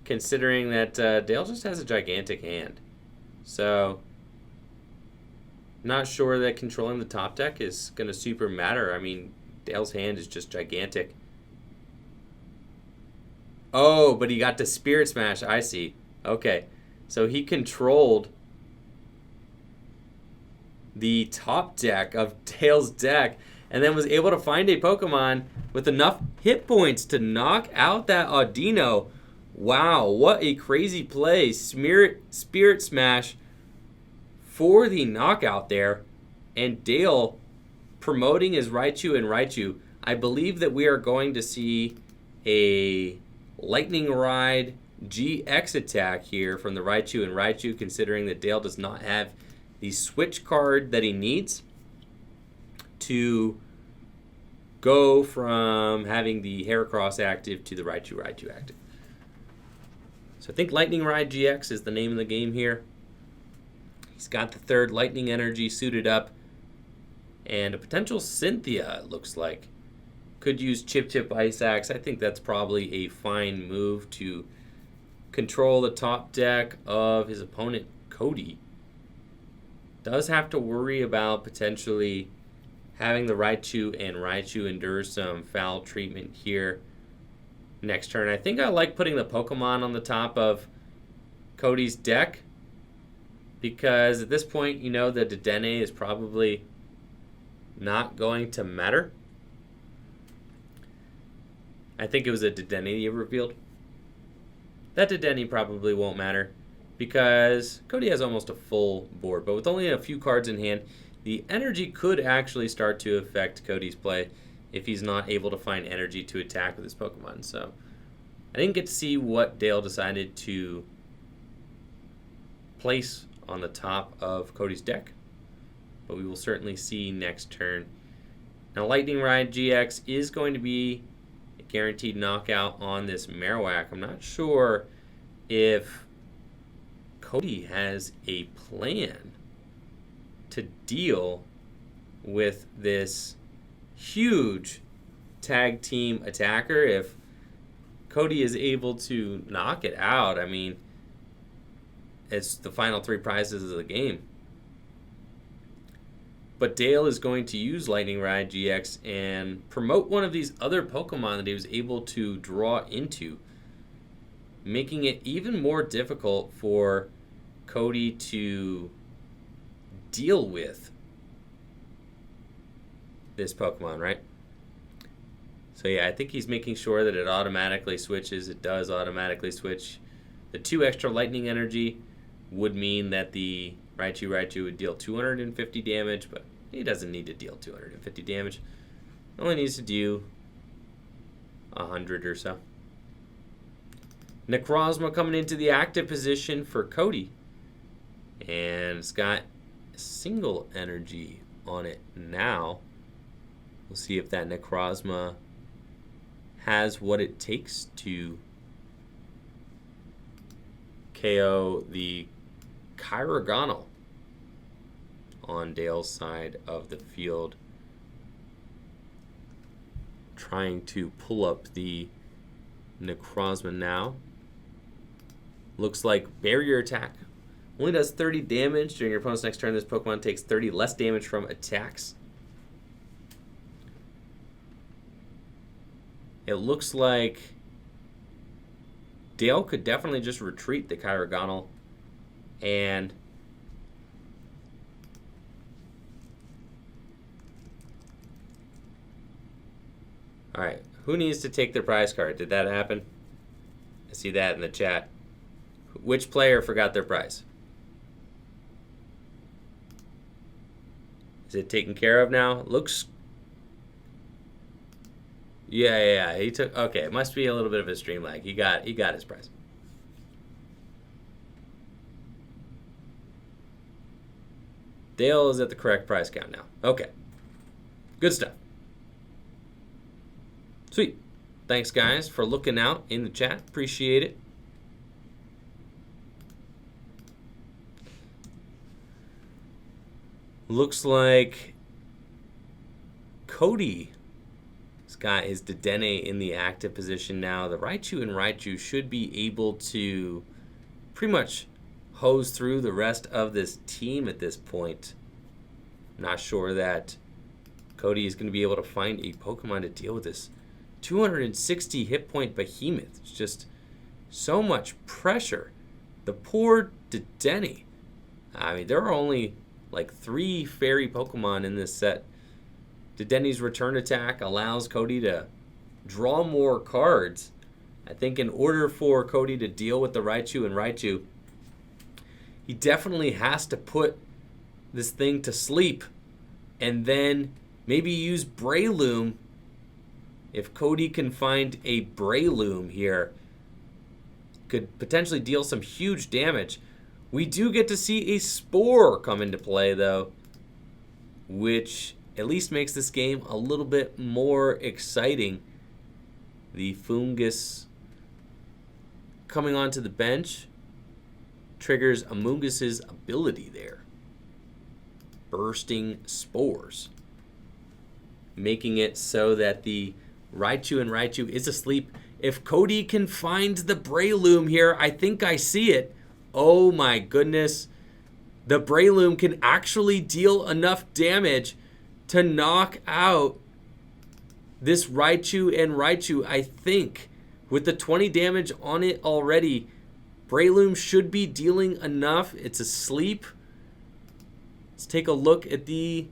Speaker 1: considering that Dale just has a gigantic hand. So, not sure that controlling the top deck is going to super matter. I mean, Dale's hand is just gigantic. Oh, but he got the Spirit Smash. I see. Okay. So he controlled the top deck of Dale's deck and then was able to find a Pokemon with enough hit points to knock out that Audino. Wow, what a crazy play. Spirit Smash for the knockout there. And Dale promoting his Raichu and Raichu. I believe that we are going to see a Lightning Ride GX attack here from the Raichu and Raichu, considering that Dale does not have the switch card that he needs to go from having the Heracross active to the Raichu active. So I think Lightning Ride GX is the name of the game here. He's got the 3rd Lightning Energy suited up. And a potential Cynthia, it looks like. Could use Chip Ice Axe. I think that's probably a fine move to control the top deck of his opponent, Cody. Does have to worry about potentially having the Raichu and Raichu endure some foul treatment here next turn. I think I like putting the Pokemon on the top of Cody's deck because at this point, you know that Dedenne is probably not going to matter. I think it was a Dedenne you revealed. That Dedenne probably won't matter because Cody has almost a full board, but with only a few cards in hand, the energy could actually start to affect Cody's play if he's not able to find energy to attack with his Pokemon. So I didn't get to see what Dale decided to place on the top of Cody's deck, but we will certainly see next turn. Now Lightning Ride GX is going to be a guaranteed knockout on this Marowak. I'm not sure if Cody has a plan to deal with this huge tag team attacker. If Cody is able to knock it out, I mean, it's the final 3 prizes of the game. But Dale is going to use Lightning Ride GX and promote one of these other Pokemon that he was able to draw into, making it even more difficult for Cody to deal with this Pokemon, right? So yeah, I think he's making sure that it automatically switches. It does automatically switch The 2 extra lightning energy would mean that the Raichu would deal 250 damage, but he doesn't need to deal 250 damage. Only needs to do 100 or so. Necrozma coming into the active position for Cody. And it's got a single energy on it now. We'll see if that Necrozma has what it takes to KO the Kyrogonal on Dale's side of the field. Trying to pull up the Necrozma now. Looks like Barrier Attack only does 30 damage during your opponent's next turn. This Pokemon takes 30 less damage from attacks. It looks like Dale could definitely just retreat the Kyrogonal and alright, who needs to take their prize card? Did that happen? I see that in the chat. Which player forgot their prize? Is it taken care of now? Looks... Yeah. He took... Okay, it must be a little bit of a stream lag. He got his prize. Dale is at the correct prize count now. Okay. Good stuff. Sweet. Thanks, guys, for looking out in the chat. Appreciate it. Looks like Cody has got his Dedenne in the active position now. The Raichu and Raichu should be able to pretty much hose through the rest of this team at this point. Not sure that Cody is going to be able to find a Pokemon to deal with this 260 hit point behemoth. It's just so much pressure. The poor Dedenne. I mean, there are only like 3 fairy Pokemon in this set. Dedenne's return attack allows Cody to draw more cards. I think in order for Cody to deal with the Raichu and Raichu, he definitely has to put this thing to sleep and then maybe use Breloom. If Cody can find a Breloom here, could potentially deal some huge damage. We do get to see a Spore come into play, though, which at least makes this game a little bit more exciting. The Fungus coming onto the bench triggers Amoongus's ability there. Bursting Spores. Making it so that the Raichu and Raichu is asleep. If Cody can find the Breloom here, I think I see it. Oh my goodness. The Breloom can actually deal enough damage to knock out this Raichu and Raichu, I think. With the 20 damage on it already, Breloom should be dealing enough. It's asleep. Let's take a look at the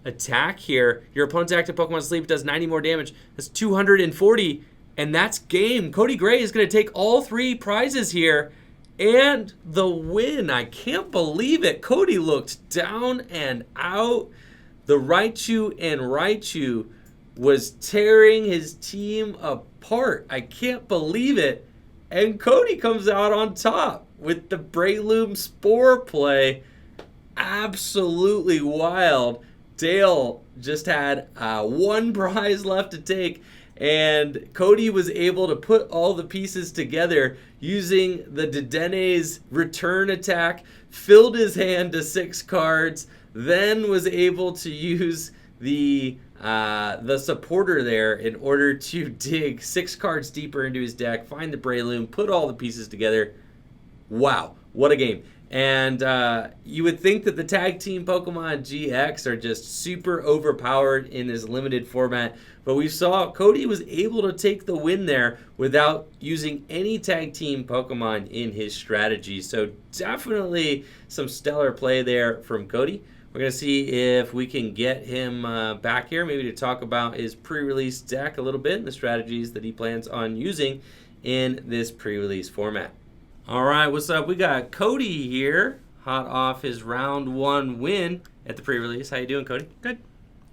Speaker 1: attack here. Your opponent's active Pokemon asleep does 90 more damage. That's 240, and that's game. Cody Gray is going to take all 3 prizes here. And the win. I can't believe it. Cody looked down and out. The Raichu and Raichu was tearing his team apart. I can't believe it. And Cody comes out on top with the Breloom Spore play. Absolutely wild. Dale just had 1 prize left to take. And Cody was able to put all the pieces together using the Dedenne's return attack, filled his hand to 6 cards, then was able to use the supporter there in order to dig 6 cards deeper into his deck, find the Breloom, put all the pieces together. Wow, what a game. And you would think that the Tag Team Pokemon GX are just super overpowered in this limited format. But we saw Cody was able to take the win there without using any Tag Team Pokemon in his strategy. So definitely some stellar play there from Cody. We're going to see if we can get him back here, maybe to talk about his pre-release deck a little bit and the strategies that he plans on using in this pre-release format. All right, what's up? We got Cody here, hot off his round 1 win at the pre-release. How you doing, Cody?
Speaker 5: Good.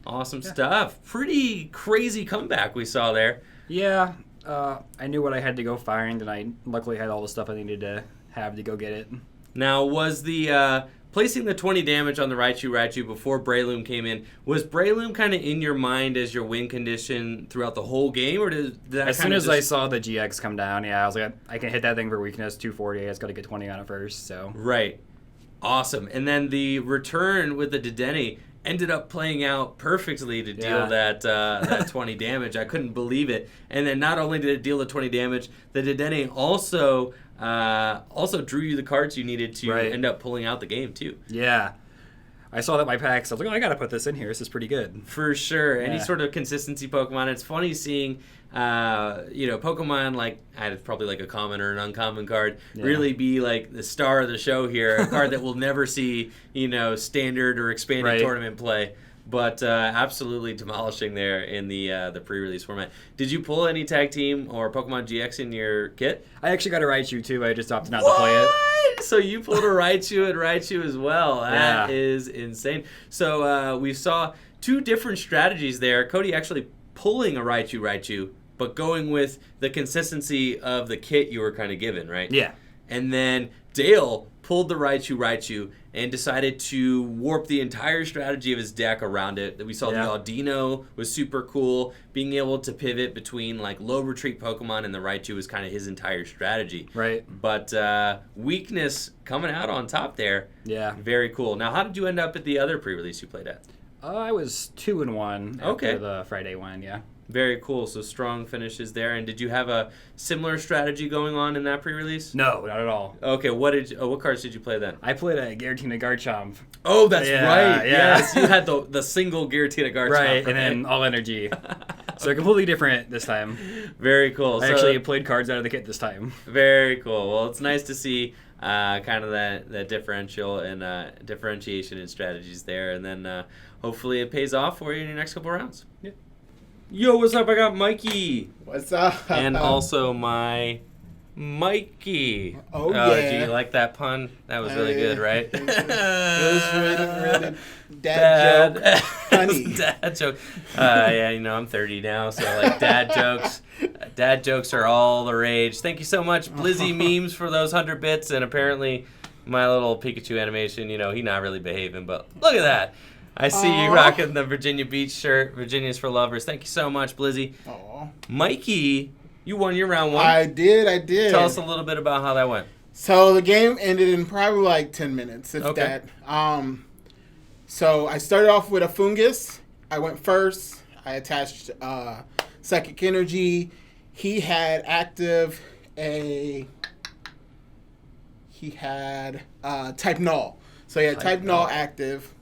Speaker 1: Awesome stuff. Pretty crazy comeback we saw there.
Speaker 5: Yeah, I knew what I had to go find, and I luckily had all the stuff I needed to have to go get it.
Speaker 1: Now, was the placing the 20 damage on the Raichu before Breloom came in, was Breloom kind of in your mind as your win condition throughout the whole game, or did that
Speaker 5: As soon as I saw the GX come down, yeah, I was like, I can hit that thing for weakness, 240. I just got to get 20 on it first, so.
Speaker 1: Right. Awesome. And then the return with the Dedenne ended up playing out perfectly to deal that 20 damage. I couldn't believe it. And then not only did it deal the 20 damage, the Dedenne also drew you the cards you needed to end up pulling out the game too.
Speaker 5: Yeah. I saw that my packs. I was like, I got to put this in here. This is pretty good.
Speaker 1: For sure. Any sort of consistency Pokemon. It's funny seeing, Pokemon like, it's probably like a common or an uncommon card, really be like the star of the show here. A card that we'll never see, standard or expanded tournament play. But absolutely demolishing there in the pre-release format. Did you pull any tag team or Pokemon GX in your kit?
Speaker 5: I actually got a Raichu too. I just opted not to play it.
Speaker 1: So you pulled a Raichu and Raichu as well. That is insane. So we saw 2 different strategies there. Cody actually pulling a Raichu, but going with the consistency of the kit you were kind of given, right?
Speaker 5: Yeah.
Speaker 1: And then Dale pulled the Raichu and decided to warp the entire strategy of his deck around it. We saw the Audino was super cool. Being able to pivot between like low retreat Pokemon and the Raichu was kind of his entire strategy.
Speaker 5: Right.
Speaker 1: But weakness coming out on top there.
Speaker 5: Yeah.
Speaker 1: Very cool. Now, how did you end up at the other pre-release you played at?
Speaker 5: I was 2-1 after the Friday one, yeah.
Speaker 1: Very cool. So strong finishes there. And did you have a similar strategy going on in that pre-release?
Speaker 5: No, not at all.
Speaker 1: Okay. What cards did you play then?
Speaker 5: I played a Giratina Garchomp.
Speaker 1: Oh, that's right.
Speaker 5: Yeah.
Speaker 1: Yes, you had the single Giratina Garchomp.
Speaker 5: Right, and then all energy. So completely different this time.
Speaker 1: Very cool.
Speaker 5: I actually played cards out of the kit this time.
Speaker 1: Very cool. Well, it's nice to see kind of that differential and differentiation in strategies there, and then hopefully it pays off for you in your next couple rounds.
Speaker 5: Yeah.
Speaker 1: Yo, what's up? I got Mikey.
Speaker 2: What's up?
Speaker 1: And also my Mikey.
Speaker 2: Oh, yeah.
Speaker 1: Do you like that pun? That was really good, right?
Speaker 2: It was really dad joke. Funny.
Speaker 1: Dad joke. I'm 30 now, so like dad jokes are all the rage. Thank you so much, Blizzy Memes, for those 100 bits, and apparently my little Pikachu animation, he's not really behaving, but look at that. I see you rocking the Virginia Beach shirt. Virginia's for lovers. Thank you so much, Blizzy.
Speaker 2: Aww.
Speaker 1: Mikey, you won your round 1.
Speaker 2: I did.
Speaker 1: Tell us a little bit about how that went.
Speaker 2: So the game ended in probably like 10 minutes, if that. So I started off with a Fungus. I went first. I attached Psychic Energy. He had active Type Null. So he had Type Null active.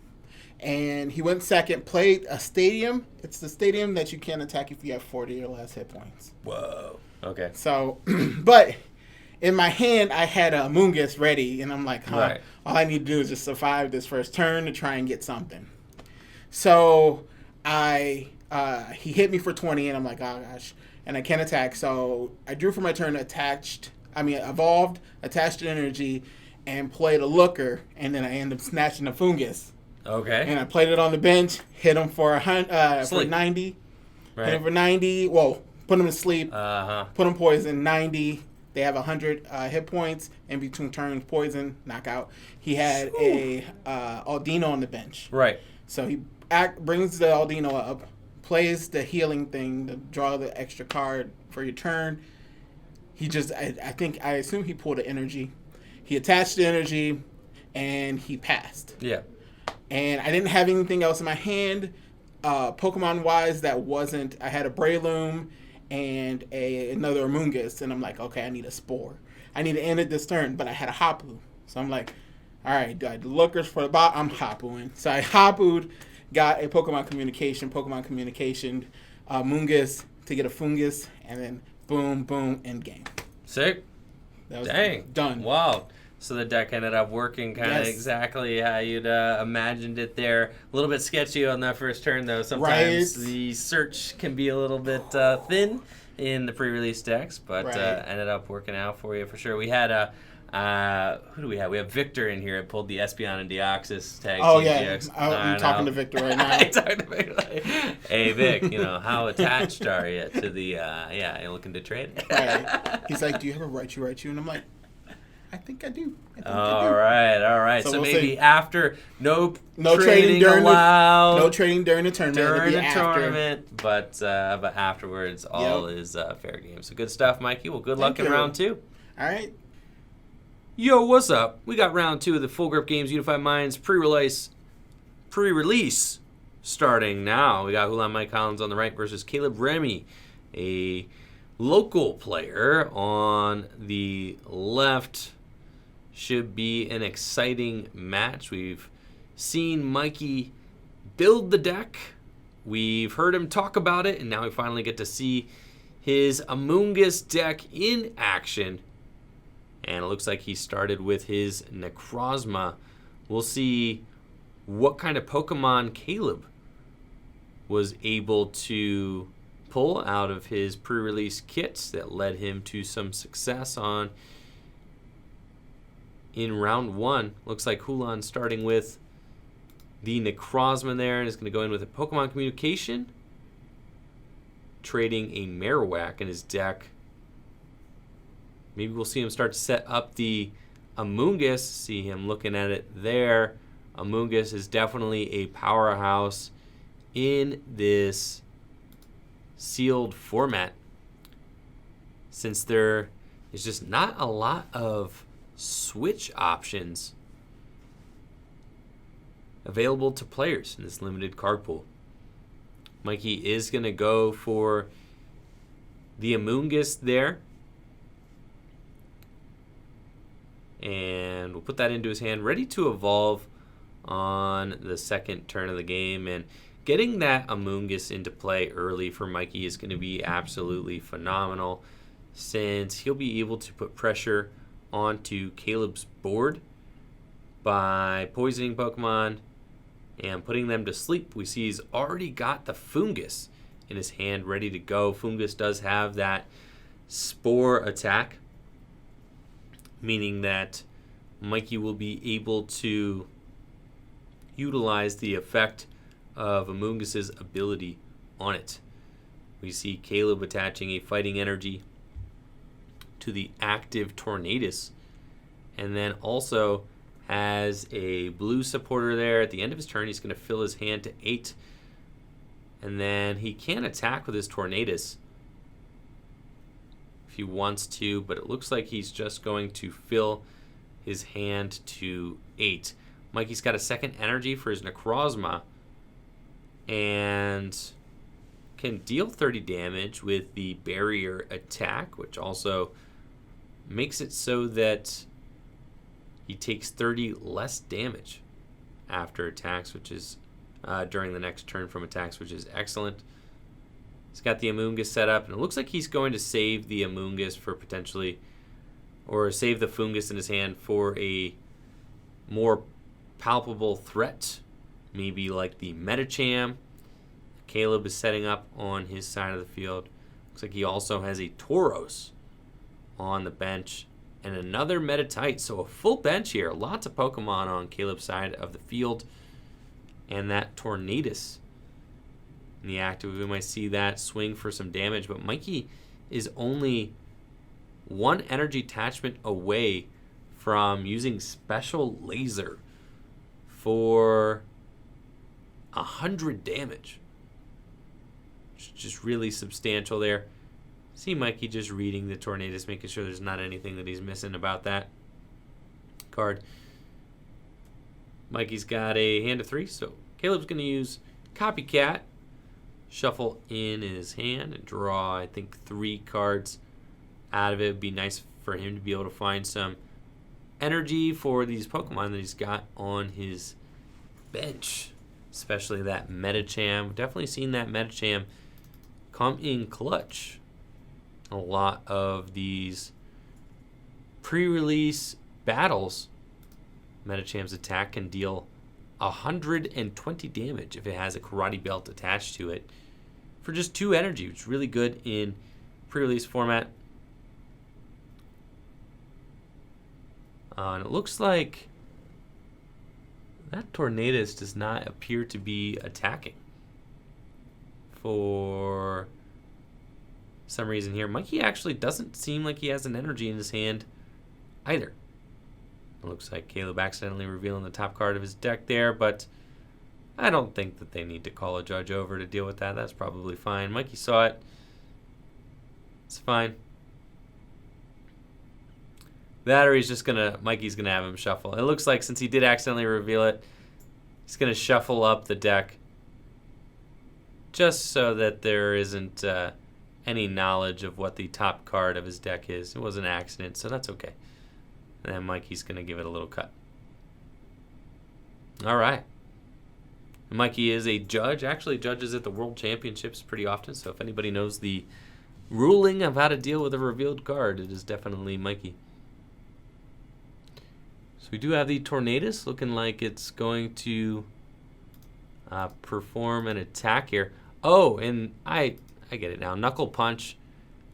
Speaker 2: And he went second, played a Stadium. It's the Stadium that you can't attack if you have 40 or less hit points.
Speaker 1: Whoa. Okay.
Speaker 2: So, but in my hand, I had a Mungus ready. And I'm like, all I need to do is just survive this first turn to try and get something. So, he hit me for 20, and I'm like, oh, gosh. And I can't attack. So, I drew for my turn, evolved, attached energy, and played a Looker. And then I ended up snatching a Fungus.
Speaker 1: Okay.
Speaker 2: And I played it on the bench, hit him for 90.
Speaker 1: Right.
Speaker 2: Hit him for 90. Well, put him to sleep. Put him poison, 90. They have 100 hit points in between turns, poison, knockout. He had a Audino on the bench.
Speaker 1: Right.
Speaker 2: So he brings the Audino up, plays the healing thing to draw the extra card for your turn. He just, I assume he pulled the energy. He attached the energy, and he passed.
Speaker 1: Yeah.
Speaker 2: And I didn't have anything else in my hand, Pokemon-wise, that wasn't... I had a Breloom and another Amoonguss, and I'm like, okay, I need a Spore. I need to end it this turn, but I had a Hapu. So I'm like, all right, do I do Lookers for the bot? I'm Hapuing. So I Hapu'd, got a Pokemon Communication, Moongus to get a Fungus, and then boom, boom, end game.
Speaker 1: Sick.
Speaker 2: That was
Speaker 1: Dang.
Speaker 2: Done.
Speaker 1: Wow. So the deck ended up working kind of exactly how you'd imagined it there. A little bit sketchy on that first turn, though. Sometimes the search can be a little bit thin in the pre-release decks, but ended up working out for you for sure. We had Who do we have? We have Victor in here. I pulled the Espeon and Deoxys tag.
Speaker 2: Oh,
Speaker 1: team
Speaker 2: yeah.
Speaker 1: GX.
Speaker 2: I'm talking to Victor right now.
Speaker 1: I talked to Victor. Hey, Vic, how attached are you to the, you looking to trade?
Speaker 2: Right. He's like, do you have a Raichu? And I'm like, I think I do.
Speaker 1: All right. So
Speaker 2: we'll
Speaker 1: maybe
Speaker 2: see.
Speaker 1: after, no
Speaker 2: trading during
Speaker 1: allowed.
Speaker 2: no trading during the tournament.
Speaker 1: During the
Speaker 2: after.
Speaker 1: tournament, but afterwards, all is fair game. So good stuff, Mikey. Well, good luck in round 2.
Speaker 2: All right.
Speaker 1: Yo, what's up? We got round 2 of the Full Grip Games Unified Minds pre-release starting now. We got Hulan Mike Collins on the right versus Caleb Remy, a local player on the left. Should be an exciting match. We've seen Mikey build the deck. We've heard him talk about it, and now we finally get to see his Amoonguss deck in action. And it looks like he started with his Necrozma. We'll see what kind of Pokemon Caleb was able to pull out of his pre-release kits that led him to some success in round 1. Looks like Hulan starting with the Necrozma there and is going to go in with a Pokemon Communication, trading a Marowak in his deck. Maybe we'll see him start to set up the Amoonguss. See him looking at it there. Amoonguss is definitely a powerhouse in this sealed format, since there is just not a lot of switch options available to players in this limited card pool. Mikey is going to go for the Amoonguss there. And we'll put that into his hand, ready to evolve on the second turn of the game. And getting that Amoonguss into play early for Mikey is going to be absolutely phenomenal, since he'll be able to put pressure onto Caleb's board by poisoning Pokemon and putting them to sleep. We see he's already got the Foongus in his hand ready to go. Foongus does have that Spore attack, meaning that Mikey will be able to utilize the effect of Amoonguss's ability on it. We see Caleb attaching a Fighting Energy to the active Tornadus, and then also has a blue supporter there. At the end of his turn, he's going to fill his hand to 8, and then he can attack with his Tornadus if he wants to, but it looks like he's just going to fill his hand to 8. Mikey's got a second energy for his Necrozma and can deal 30 damage with the barrier attack, which also makes it so that he takes 30 less damage after attacks, which is during the next turn from attacks, which is excellent. He's got the Amoonguss set up, and it looks like he's going to save the Amoonguss for potentially, or save the Foongus in his hand for a more palpable threat, maybe like the Medicham Caleb is setting up on his side of the field. Looks like he also has a Tauros on the bench and another Meditite. So a full bench here. Lots of Pokemon on Caleb's side of the field. And that Tornadus in the active. We might see that swing for some damage. But Mikey is only one energy attachment away from using Special Laser for 100 damage. It's just really substantial there. See Mikey just reading the Tornadus, making sure there's not anything that he's missing about that card. Mikey's got a hand of 3, so Caleb's going to use Copycat, shuffle in his hand, and draw, I think, 3 cards out of it. It'd be nice for him to be able to find some energy for these Pokemon that he's got on his bench, especially that Medicham. Definitely seen that Medicham come in clutch. A lot of these pre-release battles, Medicham's attack can deal 120 damage if it has a Karate Belt attached to it for just 2 energy, which is really good in pre-release format. And it looks like that Tornadus does not appear to be attacking for some reason here. Mikey actually doesn't seem like he has an energy in his hand either. It looks like Caleb accidentally revealing the top card of his deck there, but I don't think that they need to call a judge over to deal with that. That's probably fine. Mikey saw it. It's fine. That, or Mikey's gonna have him shuffle. It looks like since he did accidentally reveal it, he's gonna shuffle up the deck just so that there isn't any knowledge of what the top card of his deck is. It was an accident, so that's okay. And then Mikey's gonna give it a little cut. All right. Mikey is a judge. Actually judges at the World Championships pretty often, so if anybody knows the ruling of how to deal with a revealed card, it is definitely Mikey. So we do have the Tornadus looking like it's going to perform an attack here. Oh, and I get it now. Knuckle Punch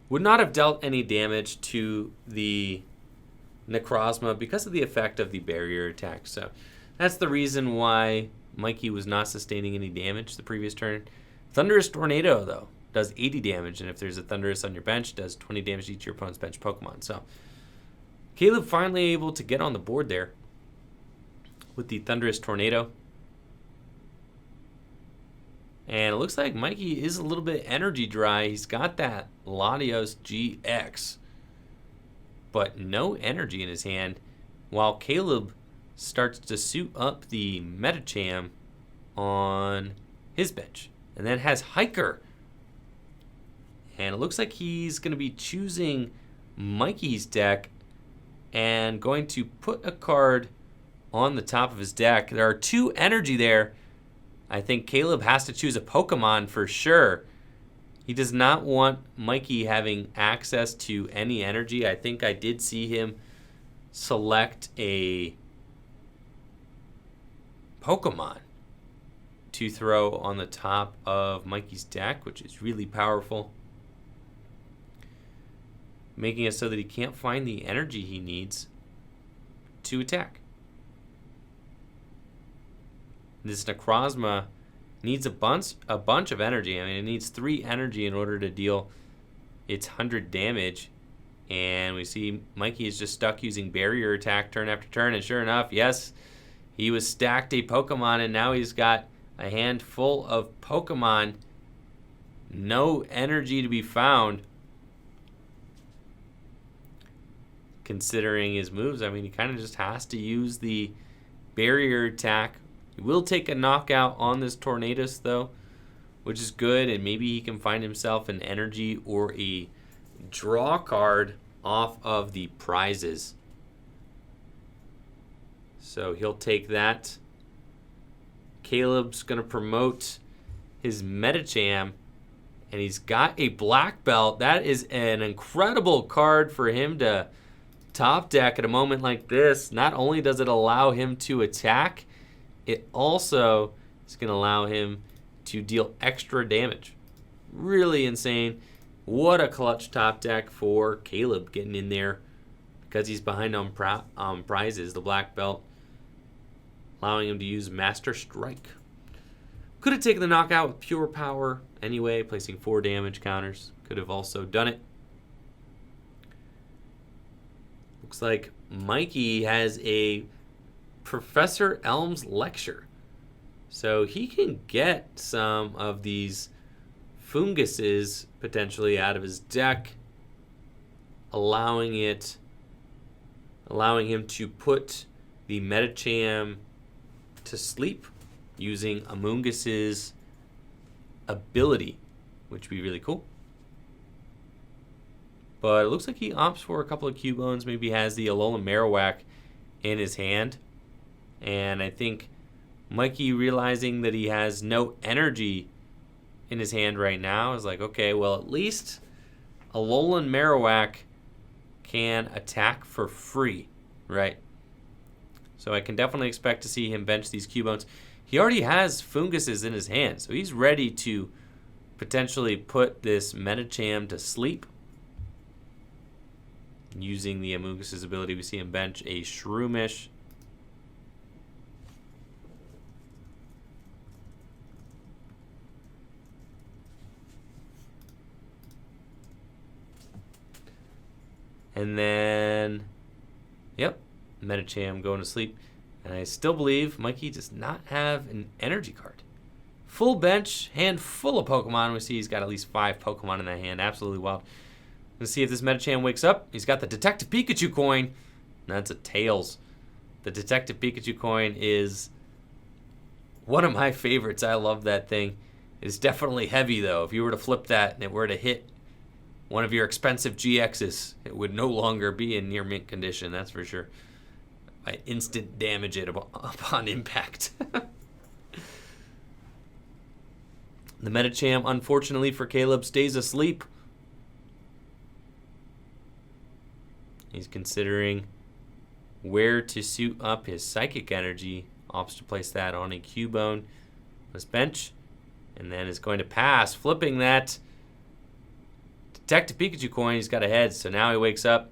Speaker 1: would not have dealt any damage to the Necrozma because of the effect of the barrier attack. So that's the reason why Mikey was not sustaining any damage the previous turn. Thunderous Tornado, though, does 80 damage, and if there's a Thunderous on your bench, does 20 damage to each of your opponent's bench Pokemon. So Caleb finally able to get on the board there with the Thunderous Tornado. And it looks like Mikey is a little bit energy dry. He's got that Latios GX, but no energy in his hand, while Caleb starts to suit up the Medicham on his bench. And then has Hiker. And it looks like he's going to be choosing Mikey's deck and going to put a card on the top of his deck. There are 2 energy there. I think Caleb has to choose a Pokemon for sure. He does not want Mikey having access to any energy. I think I did see him select a Pokemon to throw on the top of Mikey's deck, which is really powerful, making it so that he can't find the energy he needs to attack. This Necrozma needs a bunch of energy. I mean, it needs 3 energy in order to deal its 100 damage. And we see Mikey is just stuck using barrier attack turn after turn. And sure enough, yes, he was stacked a Pokemon, and now he's got a hand full of Pokemon. No energy to be found. Considering his moves, I mean, he kind of just has to use the barrier attack. He will take a knockout on this Tornadus, though, which is good, and maybe he can find himself an energy or a draw card off of the prizes. So he'll take that. Caleb's going to promote his Medicham, and he's got a black belt. That is an incredible card for him to top deck at a moment like this. Not only does it allow him to attack, it also is going to allow him to deal extra damage. Really insane. What a clutch top deck for Caleb getting in there because he's behind on prizes. The black belt allowing him to use Master Strike. Could have taken the knockout with pure power anyway, placing 4 damage counters. Could have also done it. Looks like Mikey has a Professor Elm's Lecture. So he can get some of these funguses potentially out of his deck, allowing him to put the Medicham to sleep using Amungus's ability, which would be really cool. But it looks like he opts for a couple of Cubones, maybe has the Alolan Marowak in his hand. And I think Mikey, realizing that he has no energy in his hand right now, is like, okay, well, at least Alolan Marowak can attack for free, right? So I can definitely expect to see him bench these Cubones. He already has funguses in his hand, so he's ready to potentially put this Medicham to sleep. Using the Amogus' ability, we see him bench a Shroomish. And then, yep, Medicham going to sleep. And I still believe Mikey does not have an energy card. Full bench, hand full of Pokemon. We see he's got at least 5 Pokemon in that hand. Absolutely wild. Let's see if this Medicham wakes up. He's got the Detective Pikachu coin. That's a Tails. The Detective Pikachu coin is one of my favorites. I love that thing. It's definitely heavy, though. If you were to flip that and it were to hit one of your expensive GXs, it would no longer be in near mint condition, that's for sure. I instant damage it upon impact. The Medicham, unfortunately for Caleb, stays asleep. He's considering where to suit up his Psychic Energy. Opts to place that on a Cubone. Let's bench. And then is going to pass, flipping that Detective Pikachu coin. He's got a head, so now he wakes up.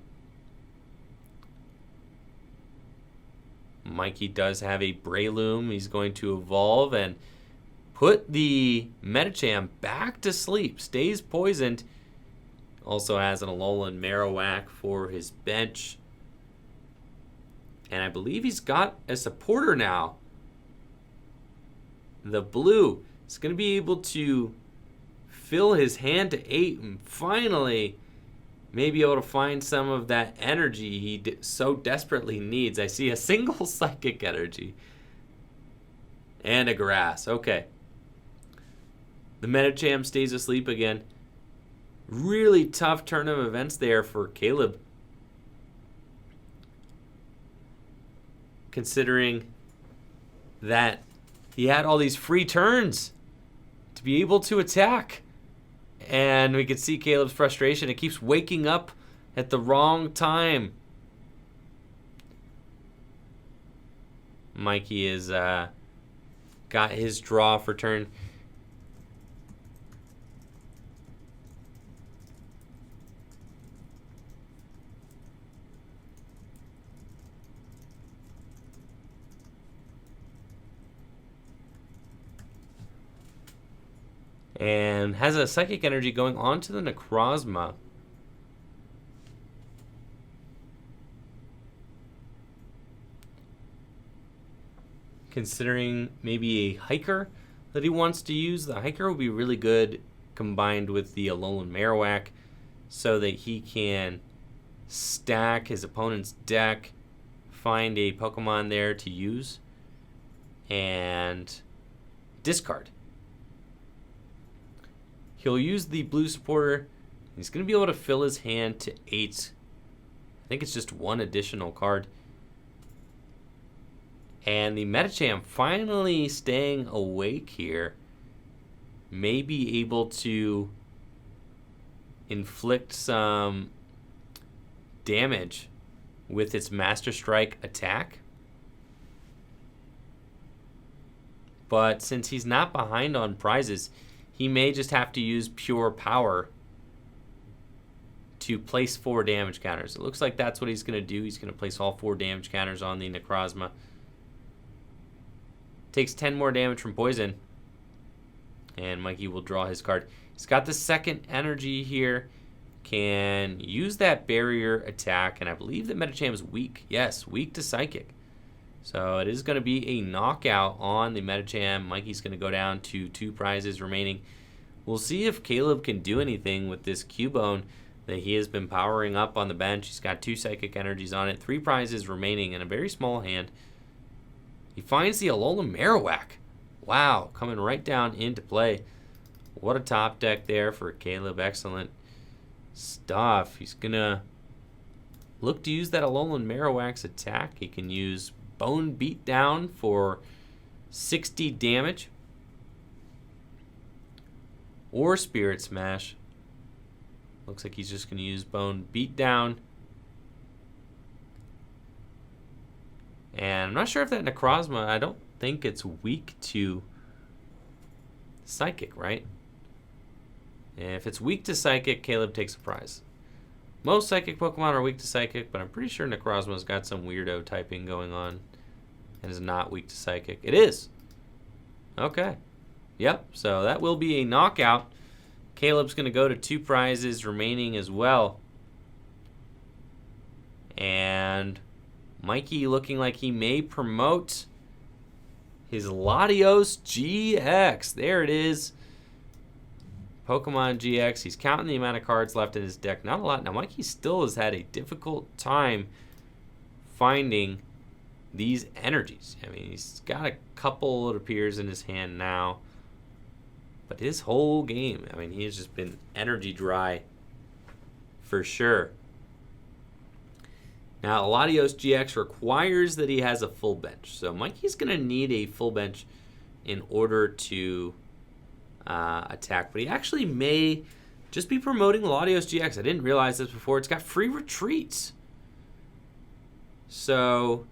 Speaker 1: Mikey does have a Breloom. He's going to evolve and put the Medicham back to sleep. Stays poisoned. Also has an Alolan Marowak for his bench. And I believe he's got a supporter now. The blue is going to be able to fill his hand to 8 and finally may be able to find some of that energy he so desperately needs. I see a single Psychic Energy and a Grass. Okay. The Medicham stays asleep again. Really tough turn of events there for Caleb. Considering that he had all these free turns to be able to attack. And we can see Caleb's frustration. It keeps waking up at the wrong time. Mikey is got his draw for turn. And has a Psychic Energy going on to the Necrozma. Considering maybe a Hiker that he wants to use. The Hiker would be really good combined with the Alolan Marowak so that he can stack his opponent's deck, find a Pokemon there to use, and discard. He'll use the blue supporter. He's going to be able to fill his hand to 8. I think it's just 1 additional card. And the Medicham finally staying awake here may be able to inflict some damage with its Master Strike attack. But since he's not behind on prizes, he may just have to use pure power to place 4 damage counters. It looks like that's what he's going to do. He's going to place all 4 damage counters on the Necrozma. Takes 10 more damage from poison. And Mikey will draw his card. He's got the second energy here. Can use that barrier attack. And I believe that Medicham is weak. Yes, weak to Psychic. So it is going to be a knockout on the Medicham. Mikey's going to go down to 2 prizes remaining. We'll see if Caleb can do anything with this Cubone that he has been powering up on the bench. He's got 2 Psychic Energies on it. 3 prizes remaining in a very small hand. He finds the Alolan Marowak. Wow, coming right down into play. What a top deck there for Caleb. Excellent stuff. He's going to look to use that Alolan Marowak's attack. He can use Bone Beatdown for 60 damage. Or Spirit Smash. Looks like he's just going to use Bone Beatdown. And I'm not sure if that Necrozma, I don't think it's weak to Psychic, right? And if it's weak to Psychic, Caleb takes a prize. Most Psychic Pokemon are weak to Psychic, but I'm pretty sure Necrozma's got some weirdo typing going on and is not weak to Psychic. It is. Okay. Yep, so that will be a knockout. Caleb's going to go to 2 prizes remaining as well. And Mikey looking like he may promote his Latios GX. There it is. Pokemon GX. He's counting the amount of cards left in his deck. Not a lot. Now, Mikey still has had a difficult time finding these energies. I mean, he's got a couple, it appears, in his hand now. But his whole game, I mean, he has just been energy dry for sure. Now, Latios GX requires that he has a full bench. So Mikey's going to need a full bench in order to attack. But he actually may just be promoting Latios GX. I didn't realize this before. It's got free retreats. So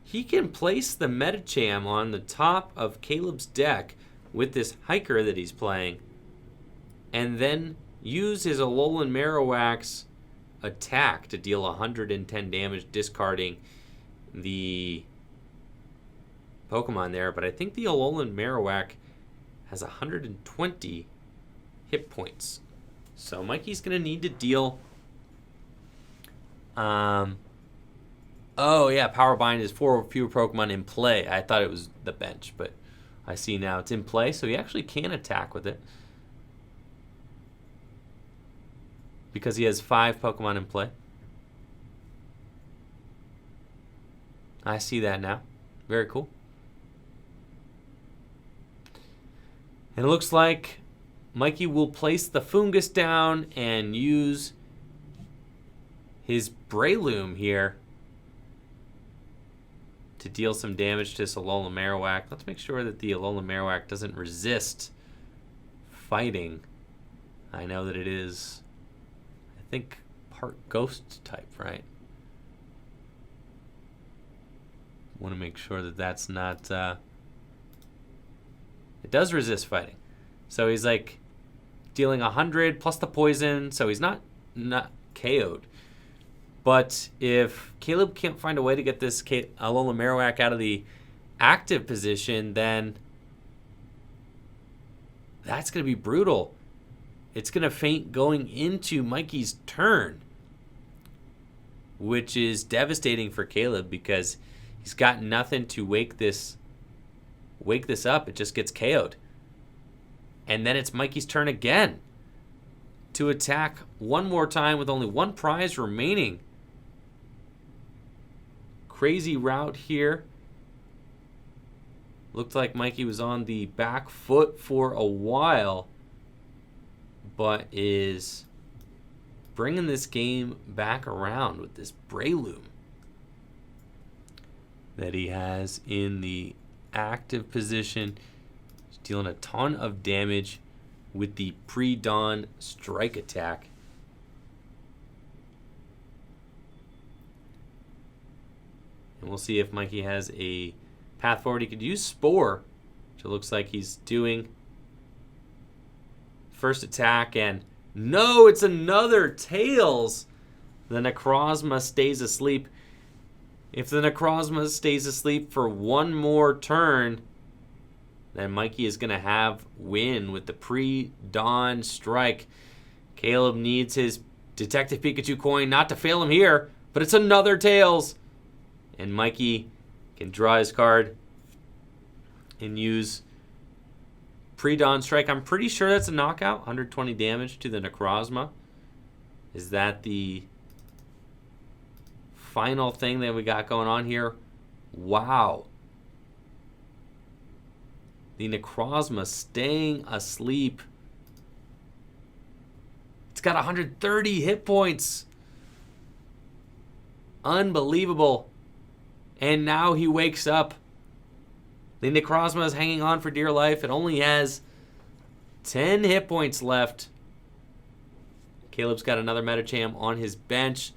Speaker 1: he can place the Medicham on the top of Caleb's deck with this hiker that he's playing, and then use his Alolan Marowak's attack to deal 110 damage, discarding the Pokemon there. But I think the Alolan Marowak has 120 hit points. So Mikey's going to need to deal... Oh, yeah, Power Bind is 4 or fewer Pokemon in play. I thought it was the bench, but I see now it's in play, so he actually can attack with it. Because he has 5 Pokemon in play. I see that now. Very cool. And it looks like Mikey will place the Fungus down and use his Breloom here to deal some damage to this Alolan Marowak. Let's make sure that the Alolan Marowak doesn't resist fighting. I know that it is, I think, part ghost type, right? Want to make sure that that's not... It does resist fighting. So he's like dealing 100 plus the poison, so he's not KO'd. But if Caleb can't find a way to get this Alolan Marowak out of the active position, then that's going to be brutal. It's going to faint going into Mikey's turn, which is devastating for Caleb because he's got nothing to wake this up. It just gets KO'd. And then it's Mikey's turn again to attack one more time with only 1 prize remaining. Crazy route here. Looked like Mikey was on the back foot for a while, but is bringing this game back around with this Breloom that he has in the active position. He's dealing a ton of damage with the pre-dawn strike attack. And we'll see if Mikey has a path forward. He could use Spore, which it looks like he's doing. First attack, and no, it's another Tails. The Necrozma stays asleep. If the Necrozma stays asleep for one more turn, then Mikey is going to have win with the pre-dawn strike. Caleb needs his Detective Pikachu coin not to fail him here, but it's another Tails. And Mikey can draw his card and use pre-dawn strike. I'm pretty sure that's a knockout. 120 damage to the Necrozma. Is that the final thing that we got going on here? Wow. The Necrozma staying asleep. It's got 130 hit points. Unbelievable. And now he wakes up. The Necrozma is hanging on for dear life. It only has 10 hit points left. Caleb's got another Medicham on his bench.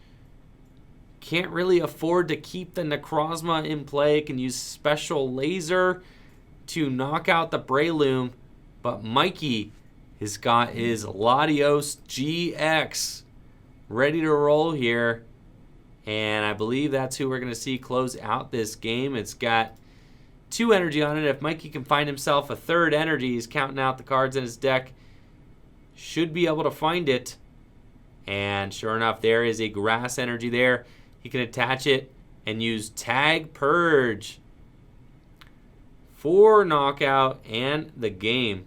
Speaker 1: Can't really afford to keep the Necrozma in play. Can use Special Laser to knock out the Breloom. But Mikey has got his Latios GX ready to roll here. And I believe that's who we're going to see close out this game. It's got 2 energy on it. If Mikey can find himself a 3rd energy, he's counting out the cards in his deck. Should be able to find it. And sure enough, there is a grass energy there. He can attach it and use Tag Purge for knockout and the game.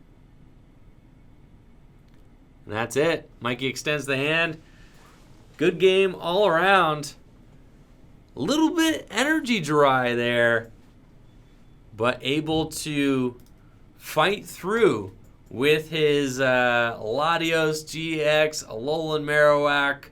Speaker 1: And that's it. Mikey extends the hand. Good game all around. A little bit energy dry there, but able to fight through with his Latios GX, Alolan Marowak,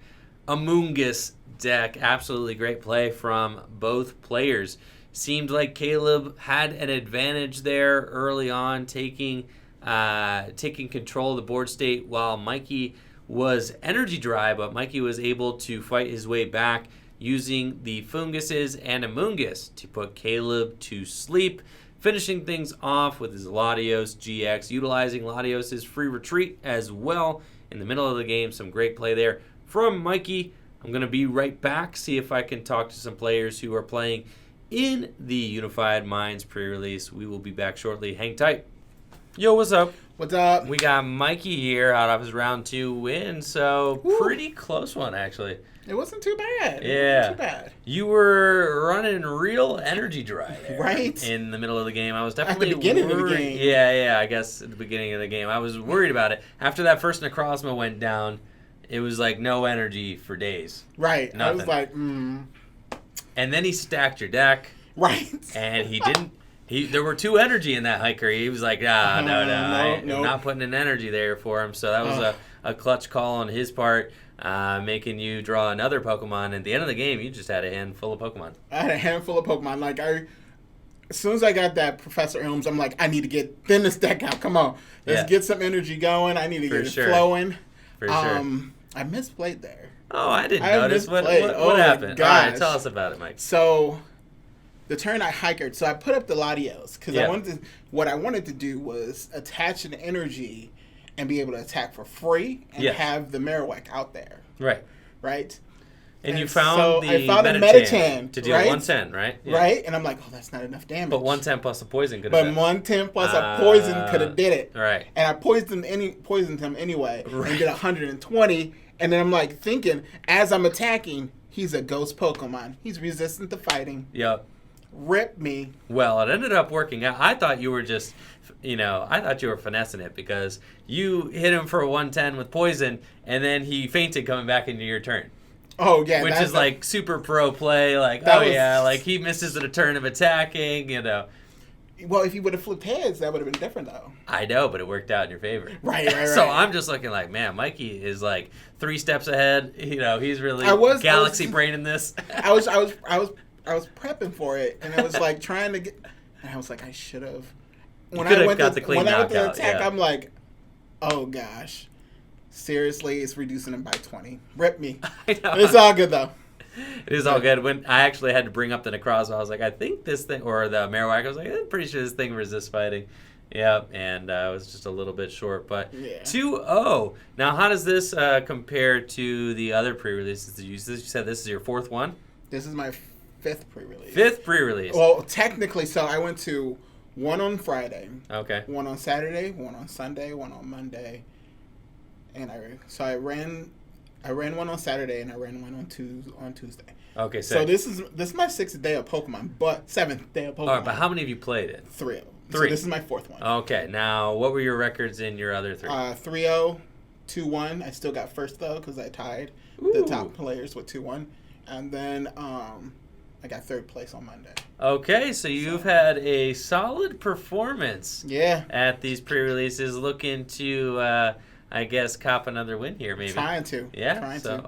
Speaker 1: Amoonguss deck. Absolutely great play from both players. Seemed like Caleb had an advantage there early on, taking control of the board state while Mikey was energy dry, but Mikey was able to fight his way back using the Funguses and Amoonguss to put Caleb to sleep, finishing things off with his Latios GX, utilizing Latios' free retreat as well in the middle of the game. Some great play there from Mikey. I'm going to be right back, see if I can talk to some players who are playing in the Unified Minds pre-release. We will be back shortly. Hang tight. Yo, what's up?
Speaker 2: What's up?
Speaker 1: We got Mikey here out of his round 2 win, so
Speaker 2: Woo.
Speaker 1: pretty close one, actually.
Speaker 2: It wasn't too bad.
Speaker 1: Yeah.
Speaker 2: It wasn't too bad.
Speaker 1: You were running real energy dry there.
Speaker 2: Right.
Speaker 1: In the middle of the game. I was definitely
Speaker 2: At the beginning of the
Speaker 1: worried.
Speaker 2: game.
Speaker 1: Yeah, I guess at the beginning of the game. I was worried about it. After that first Necrozma went down, it was like no energy for days.
Speaker 2: Right.
Speaker 1: Nothing.
Speaker 2: I was like,
Speaker 1: And then he stacked your deck,
Speaker 2: Right.
Speaker 1: and he didn't. There were 2 energy in that hiker. He was like, no, I'm not putting an energy there for him. So that was a clutch call on his part, making you draw another Pokemon. At the end of the game, you just had a handful of Pokemon.
Speaker 2: I had a handful of Pokemon. Like, as soon as I got that Professor Ilms, I'm like, I need to thin this deck out. Come on. Let's get some energy going. I need to get it flowing.
Speaker 1: For sure.
Speaker 2: I misplayed there.
Speaker 1: Oh, I didn't notice. What happened? All right, tell us about it, Mike.
Speaker 2: So, the turn I hikered, so I put up the Latios because what I wanted to do was attach an energy and be able to attack for free and have the Marowak out there. Right.
Speaker 1: And you found
Speaker 2: I found a Medicham
Speaker 1: to deal 110, right? Yeah.
Speaker 2: Right. And I'm like, oh, that's not enough damage.
Speaker 1: But 110 plus a poison could have
Speaker 2: But 110 plus a poison could have did it.
Speaker 1: Right.
Speaker 2: And I poisoned him anyway and did 120. And then I'm like thinking, as I'm attacking, he's a ghost Pokemon. He's resistant to fighting.
Speaker 1: Yep.
Speaker 2: Rip me.
Speaker 1: Well, it ended up working out. I thought you were just, I thought you were finessing it because you hit him for a 110 with poison, and then he fainted coming back into your turn.
Speaker 2: Oh, yeah.
Speaker 1: Which is like super pro play. Like, like he misses a turn of attacking,
Speaker 2: Well, if he would have flipped heads, that would have been different, though.
Speaker 1: I know, but it worked out in your favor.
Speaker 2: Right.
Speaker 1: So I'm just looking like, man, Mikey is like 3 steps ahead. He's really galaxy braining this.
Speaker 2: I was prepping for it, and I was like trying to get. And I was like, I should have. When I went to attack, I'm like, oh gosh, seriously, it's reducing him by 20. Rip me.
Speaker 1: I know.
Speaker 2: It's all good though.
Speaker 1: It is all good. When I actually had to bring up the Necrozma, I was like, I think this thing, or the Marowak, I was like, I'm pretty sure this thing resists fighting. Yeah, and I was just a little bit short, but 2-0. Now, how does this compare to the other pre-releases? You said this is your 4th one?
Speaker 2: This is my 5th pre-release.
Speaker 1: 5th pre-release.
Speaker 2: Well, technically, so I went to 1 on Friday.
Speaker 1: Okay.
Speaker 2: 1 on Saturday, 1 on Sunday, 1 on Monday, and I ran 1 on Saturday and I ran 1 on Tuesday.
Speaker 1: Okay,
Speaker 2: so this is my 6th day of Pokemon, but 7th day of Pokemon.
Speaker 1: All right, but how many have you played it?
Speaker 2: 3 of them.
Speaker 1: 3.
Speaker 2: So this is my 4th one.
Speaker 1: Okay, now what were your records in your other 3?
Speaker 2: 3-0, 2-1. I still got first though because I tied the top players with 2-1, and then I got 3rd place on Monday.
Speaker 1: Okay, so you've had a solid performance.
Speaker 2: Yeah.
Speaker 1: At these pre-releases, looking to, I guess, cop another win here, maybe.
Speaker 2: Trying to.
Speaker 1: Yeah.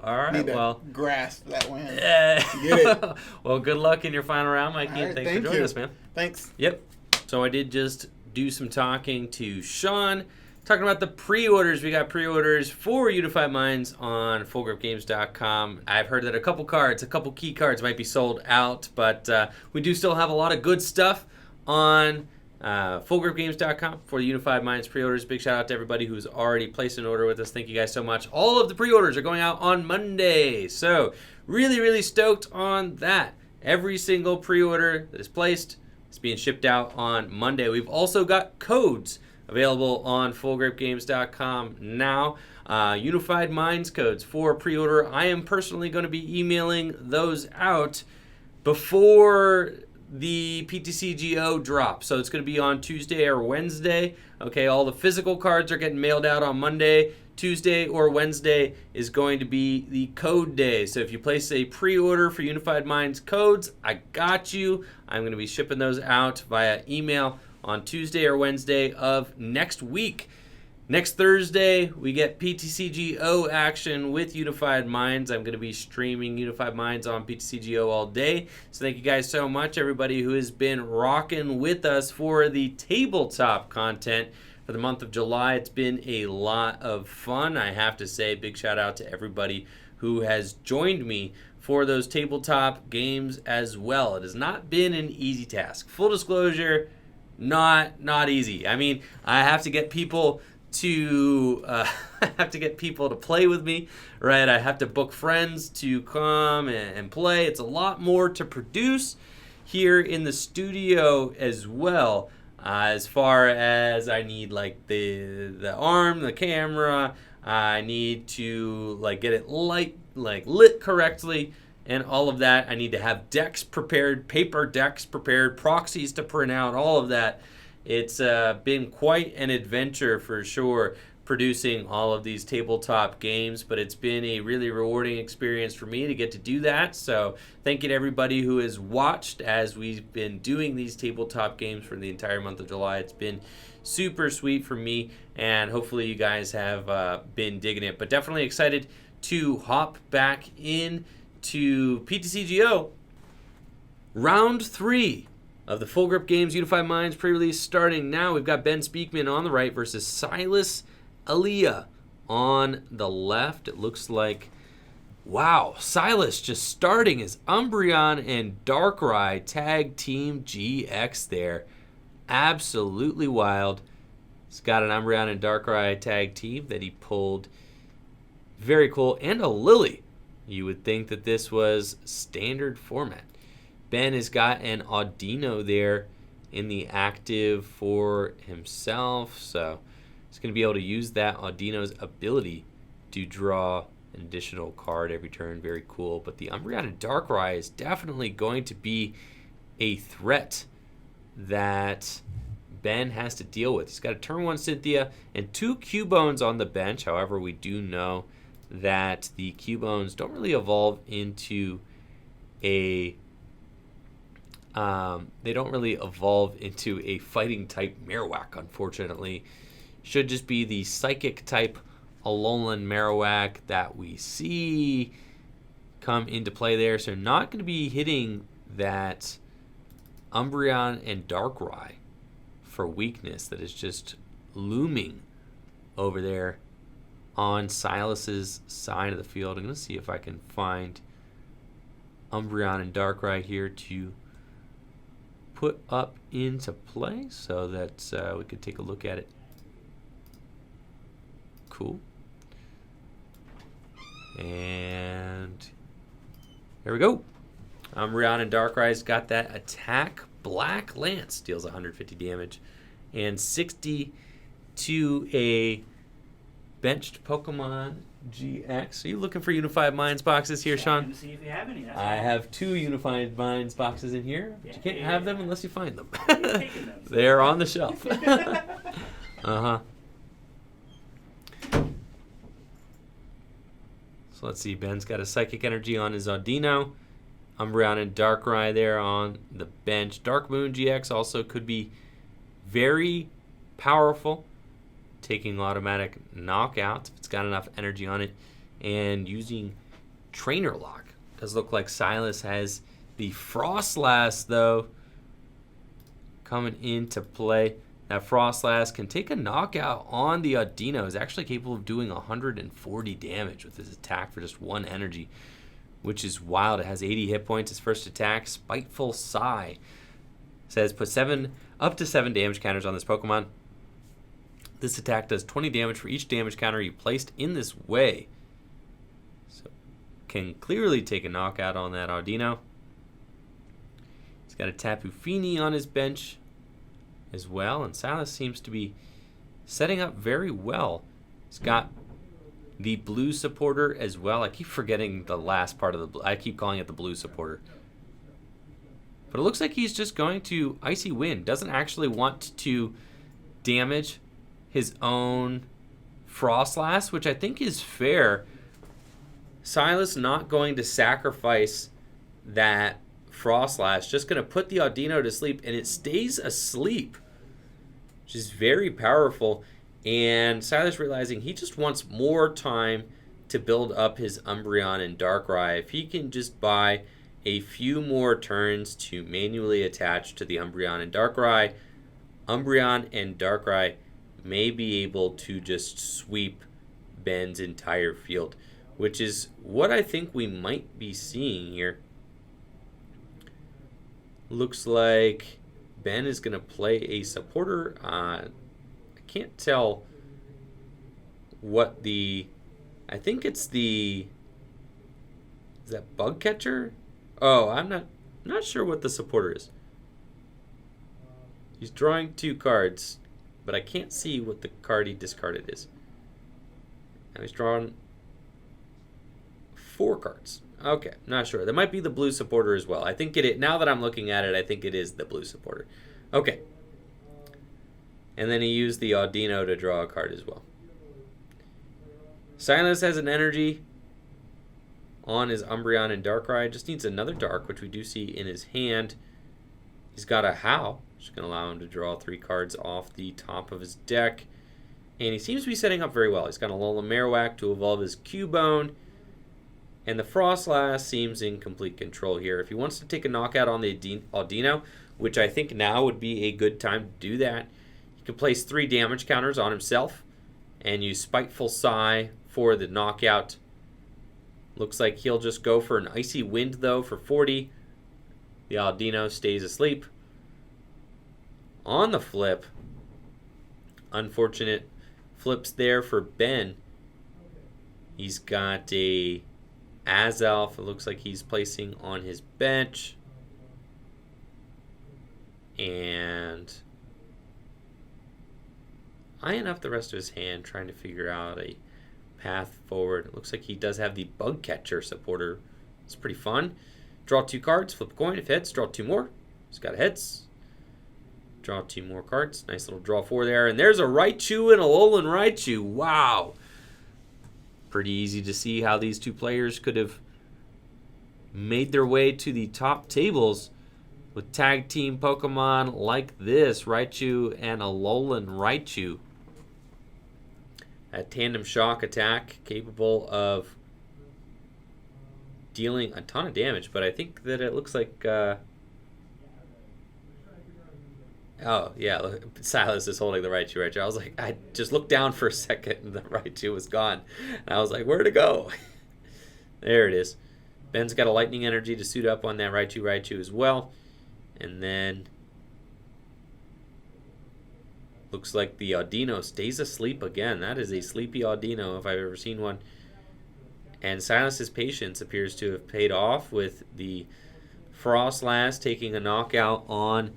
Speaker 1: All right.
Speaker 2: Need to
Speaker 1: well,
Speaker 2: grasp that win.
Speaker 1: Yeah.
Speaker 2: Get it.
Speaker 1: Well, good luck in your final round, Mikey.
Speaker 2: All right,
Speaker 1: Thanks for joining us, man.
Speaker 2: Thanks.
Speaker 1: Yep. So I did just do some talking to Sean, talking about the pre-orders. We got pre-orders for Unified Minds on fullgripgames.com. I've heard that a couple key cards might be sold out, but we do still have a lot of good stuff on FullGripGames.com for the Unified Minds pre-orders. Big shout out to everybody who's already placed an order with us. Thank you guys so much. All of the pre-orders are going out on Monday. So really, really stoked on that. Every single pre-order that is placed is being shipped out on Monday. We've also got codes available on FullGripGames.com now. Unified Minds codes for pre-order. I am personally going to be emailing those out before the PTCGO drop. So it's going to be on Tuesday or Wednesday. Okay, all the physical cards are getting mailed out on Monday. Tuesday or Wednesday is going to be the code day. So if you place a pre-order for Unified Minds codes, I got you. I'm going to be shipping those out via email on Tuesday or Wednesday of next week. Next Thursday, we get PTCGO action with Unified Minds. I'm going to be streaming Unified Minds on PTCGO all day. So thank you guys so much, everybody who has been rocking with us for the tabletop content for the month of July. It's been a lot of fun. I have to say, big shout out to everybody who has joined me for those tabletop games as well. It has not been an easy task. Full disclosure, not easy. I mean, I have to get people to play with me, right? I have to book friends to come and play. It's a lot more to produce here in the studio as well. As far as I need like the arm, the camera, I need to like get it lit correctly and all of that. I need to have decks prepared, paper decks prepared, proxies to print out, all of that. It's been quite an adventure for sure producing all of these tabletop games, but it's been a really rewarding experience for me to get to do that. So thank you to everybody who has watched as we've been doing these tabletop games for the entire month of July. It's been super sweet for me, and hopefully you guys have been digging it. But definitely excited to hop back in to PTCGO round 3 of the Full Grip Games Unified Minds pre-release starting now. We've got Ben Speakman on the right versus Silas Aaliyah on the left. It looks like, wow, Silas just starting as Umbreon and Darkrai Tag Team GX there. Absolutely wild. He's got an Umbreon and Darkrai tag team that he pulled. Very cool. And a Lily. You would think that this was standard format. Ben has got an Audino there in the active for himself, so he's going to be able to use that Audino's ability to draw an additional card every turn. Very cool. But the Umbreon and Darkrai is definitely going to be a threat that Ben has to deal with. He's got a turn 1 Cynthia and 2 Cubones on the bench. However, we do know that the Cubones don't really evolve into a fighting type Marowak, unfortunately. Should just be the psychic type Alolan Marowak that we see come into play there. So not going to be hitting that Umbreon and Darkrai for weakness that is just looming over there on Silas's side of the field. I'm going to see if I can find Umbreon and Darkrai here to put up into play so that we could take a look at it. Cool. And there we go. Umbreon and Darkrai's got that attack. Black Lance deals 150 damage and 60 to a benched Pokemon GX. Are you looking for Unified Minds boxes here, Sean?
Speaker 6: See if you have any.
Speaker 1: I have 2 Unified Minds boxes in here. But you can't have them unless you find them. They're on the shelf. Uh-huh. So let's see. Ben's got a Psychic Energy on his Audino. Umbreon and Darkrai there on the bench. Dark Moon GX also could be very powerful, taking automatic knockouts if it's got enough energy on it, and using Trainer Lock. Does look like Silas has the Frostlass, though, coming into play. That Frostlass can take a knockout on the Audino. Is actually capable of doing 140 damage with his attack for just 1 energy, which is wild. It has 80 hit points. His first attack, Spiteful Sigh. says put up to 7 damage counters on this Pokemon. This attack does 20 damage for each damage counter you placed in this way. So can clearly take a knockout on that Audino. He's got a Tapu Fini on his bench as well, and Silas seems to be setting up very well. He's got the blue supporter as well. I keep forgetting the last part of I keep calling it the blue supporter. But it looks like he's just going to Icy Wind. Doesn't actually want to damage his own Frostlass, which I think is fair. Silas not going to sacrifice that Frostlass, just going to put the Audino to sleep, and it stays asleep, which is very powerful. And Silas realizing he just wants more time to build up his Umbreon and Darkrai. If he can just buy a few more turns to manually attach to the Umbreon and Darkrai may be able to just sweep Ben's entire field, which is what I think we might be seeing here. Looks like Ben is going to play a supporter. I can't tell what I think it's is that Bug Catcher? Oh, I'm not sure what the supporter is. He's drawing 2 cards, but I can't see what the card he discarded is. And he's drawn 4 cards. Okay, not sure. That might be the blue supporter as well. I think now that I'm looking at it, I think it is the blue supporter. Okay. And then he used the Audino to draw a card as well. Silas has an energy on his Umbreon and Darkrai. Just needs another Dark, which we do see in his hand. He's got a Howl, which is going to allow him to draw 3 cards off the top of his deck. And he seems to be setting up very well. He's got a Alola Marowak to evolve his Cubone. And the Frostlass seems in complete control here. If he wants to take a knockout on the Audino, which I think now would be a good time to do that, he can place 3 damage counters on himself and use Spiteful Sigh for the knockout. Looks like he'll just go for an Icy Wind, though, for 40. The Audino stays asleep. On the flip, unfortunate flips there for Ben. He's got a Azelf. It looks like he's placing on his bench. And eyeing up the rest of his hand, trying to figure out a path forward. It looks like he does have the Bug Catcher supporter. It's pretty fun. Draw 2 cards, flip a coin. If hits, draw 2 more. He's got hits. Draw 2 more cards. Nice little draw 4 there. And there's a Raichu and a Alolan Raichu. Wow. Pretty easy to see how these 2 players could have made their way to the top tables with tag team Pokemon like this. Raichu and Alolan Raichu. A tandem shock attack capable of dealing a ton of damage, but I think that it looks like oh yeah, look, Silas is holding the Raichu. I was like, I just looked down for a second and the Raichu was gone, and I was like, where'd it go? There it is. Ben's got a lightning energy to suit up on that Raichu as well, and then looks like the Audino stays asleep again. That is a sleepy Audino if I've ever seen one. And Silas's patience appears to have paid off with the Frostlass taking a knockout on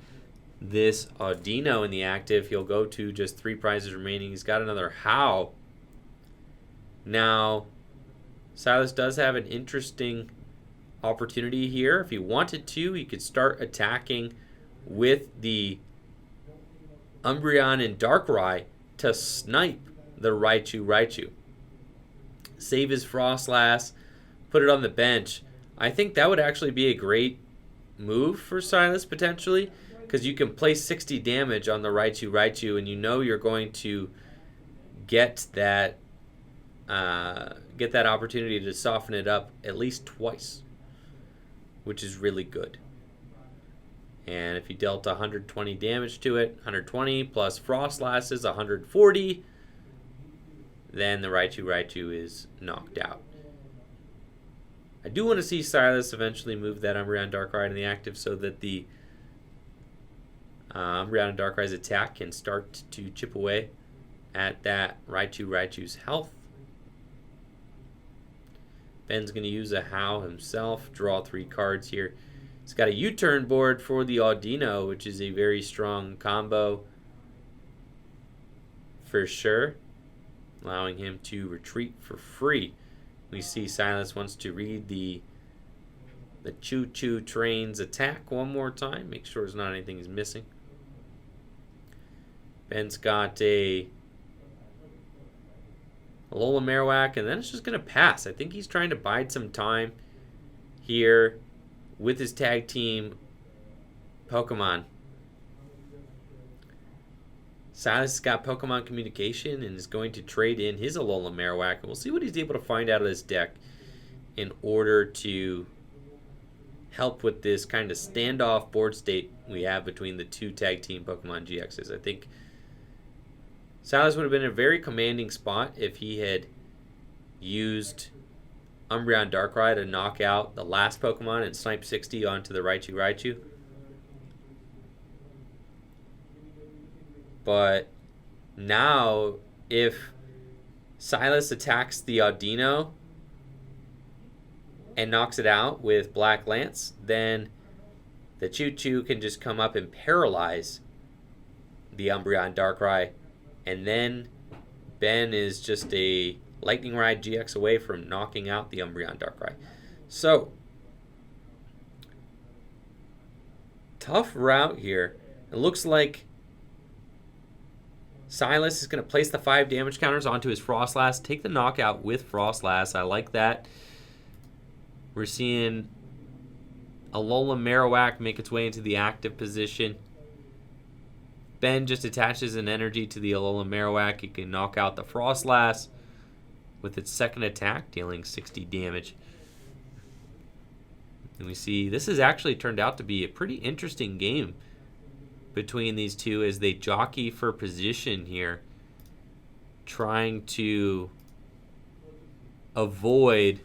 Speaker 1: this Audino in the active. He'll go to just 3 prizes remaining. He's got another How. Now, Silas does have an interesting opportunity here. If he wanted to, he could start attacking with the Umbreon and Darkrai to snipe the Raichu. Save his Frostlass, put it on the bench. I think that would actually be a great move for Silas potentially, because you can place 60 damage on the Raichu, and you know you're going to get that opportunity to soften it up at least twice, which is really good. And if you dealt 120 damage to it, 120 plus Frostlass is 140, then the Raichu is knocked out. I do want to see Silas eventually move that Umbreon Darkrai in the active so that the Umbreon and Darkrai's attack can start to chip away at that Raichu's health. Ben's going to use a How himself, draw 3 cards here. He's got a U-turn board for the Audino, which is a very strong combo for sure, allowing him to retreat for free. We see Silas wants to read the Choo-Choo Train's attack one more time. Make sure there's not anything he's missing. Ben's got a Alola Marowak, and then it's just going to pass. I think he's trying to bide some time here with his tag team Pokemon. Silas has got Pokemon Communication and is going to trade in his Alola Marowak, and we'll see what he's able to find out of his deck in order to help with this kind of standoff board state we have between the 2 tag team Pokemon GXs. I think Silas would have been in a very commanding spot if he had used Umbreon Darkrai to knock out the last Pokemon and snipe 60 onto the Raichu. But now, if Silas attacks the Audino and knocks it out with Black Lance, then the Choo-Choo can just come up and paralyze the Umbreon Darkrai. And then Ben is just a Lightning Ride GX away from knocking out the Umbreon Darkrai. So, tough route here. It looks like Silas is going to place the 5 damage counters onto his Frostlass, take the knockout with Frostlass. I like that. We're seeing Alola Marowak make its way into the active position. Ben just attaches an energy to the Alola Marowak. He can knock out the Frostlass with its second attack, dealing 60 damage. And we see this has actually turned out to be a pretty interesting game between these two as they jockey for position here, trying to avoid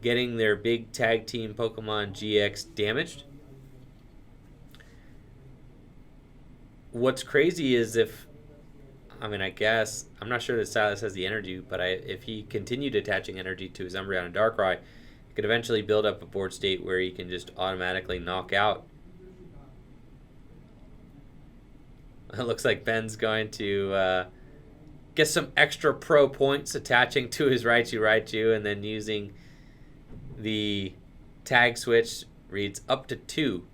Speaker 1: getting their big tag team Pokemon GX damaged. What's crazy is I guess, I'm not sure that Silas has the energy, but if he continued attaching energy to his Umbreon and Darkrai, he could eventually build up a board state where he can just automatically knock out. It looks like Ben's going to get some extra pro points attaching to his Raichu and then using the tag switch, reads up to 2.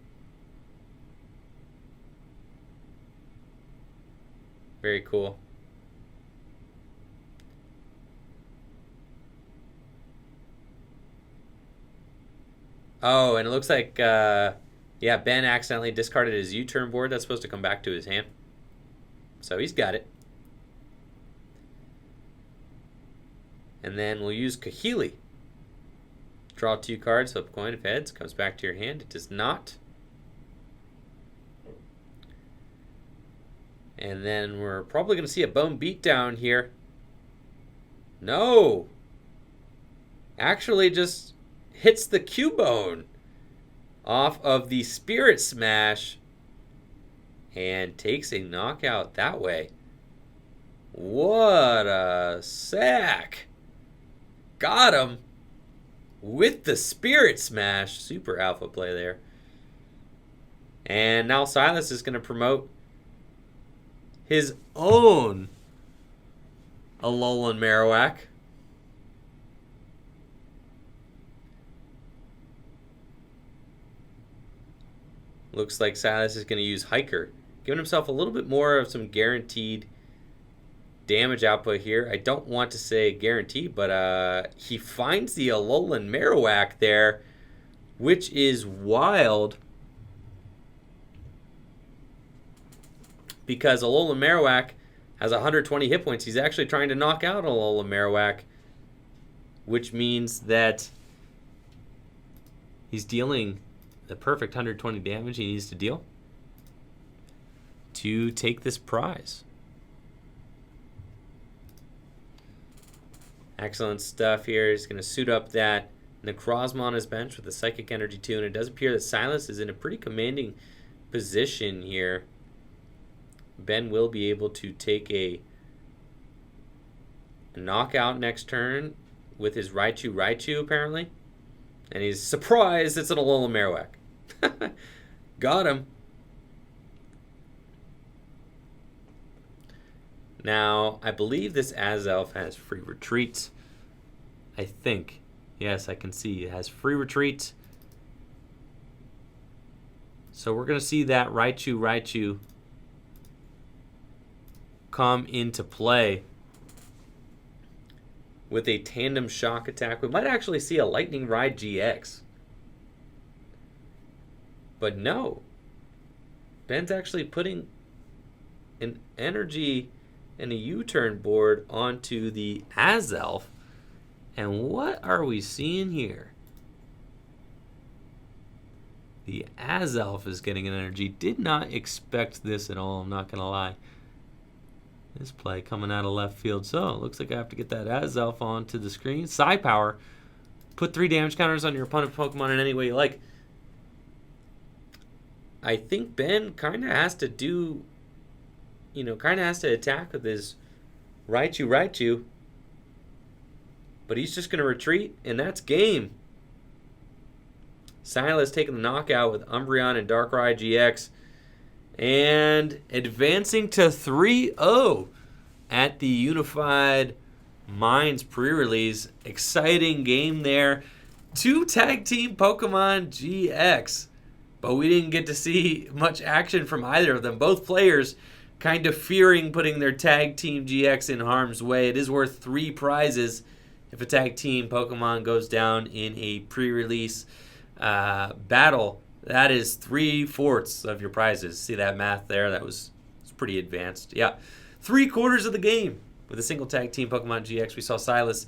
Speaker 1: Very cool. Oh, and it looks like, Ben accidentally discarded his U-turn board. That's supposed to come back to his hand. So he's got it. And then we'll use Kahili. Draw 2 cards, flip a coin. If heads, comes back to your hand. It does not. And then we're probably going to see a Bone Beatdown here. No. Actually just hits the Cubone off of the Spirit Smash and takes a knockout that way. What a sack. Got him with the Spirit Smash. Super alpha play there. And now Silas is going to promote his own Alolan Marowak. Looks like Silas is going to use Hiker, giving himself a little bit more of some guaranteed damage output here. I don't want to say guaranteed, but he finds the Alolan Marowak there, which is wild. Because Alolan Marowak has 120 hit points. He's actually trying to knock out Alolan Marowak, which means that he's dealing the perfect 120 damage he needs to deal to take this prize. Excellent stuff here. He's going to suit up that Necrozma on his bench with a Psychic Energy 2, and it does appear that Silas is in a pretty commanding position here, Ben will be able to take a knockout next turn with his Raichu apparently. And he's surprised it's an Alola Marowak. Got him. Now, I believe this Azelf has free retreat. I think. Yes, I can see it has free retreat. So we're going to see that Raichu come into play with a tandem shock attack. We might actually see a Lightning Ride GX. But no. Ben's actually putting an energy and a U-turn board onto the Azelf. And what are we seeing here? The Azelf is getting an energy. Did not expect this at all, I'm not going to lie. This play coming out of left field. So, it looks like I have to get that Azelf onto the screen. Psi Power. Put 3 damage counters on your opponent Pokemon in any way you like. I think Ben kind of has to do, kind of has to attack with his Raichu. But he's just going to retreat, and that's game. Silas taking the knockout with Umbreon and Darkrai GX. And advancing to 3-0 at the Unified Minds pre-release. Exciting game there. 2 tag team Pokemon GX. But we didn't get to see much action from either of them. Both players kind of fearing putting their tag team GX in harm's way. It is worth 3 prizes if a tag team Pokemon goes down in a pre-release battle. That is 3/4 of your prizes. See that math there? That was pretty advanced. Yeah. 3/4 of the game with a single tag team Pokemon GX. We saw Silas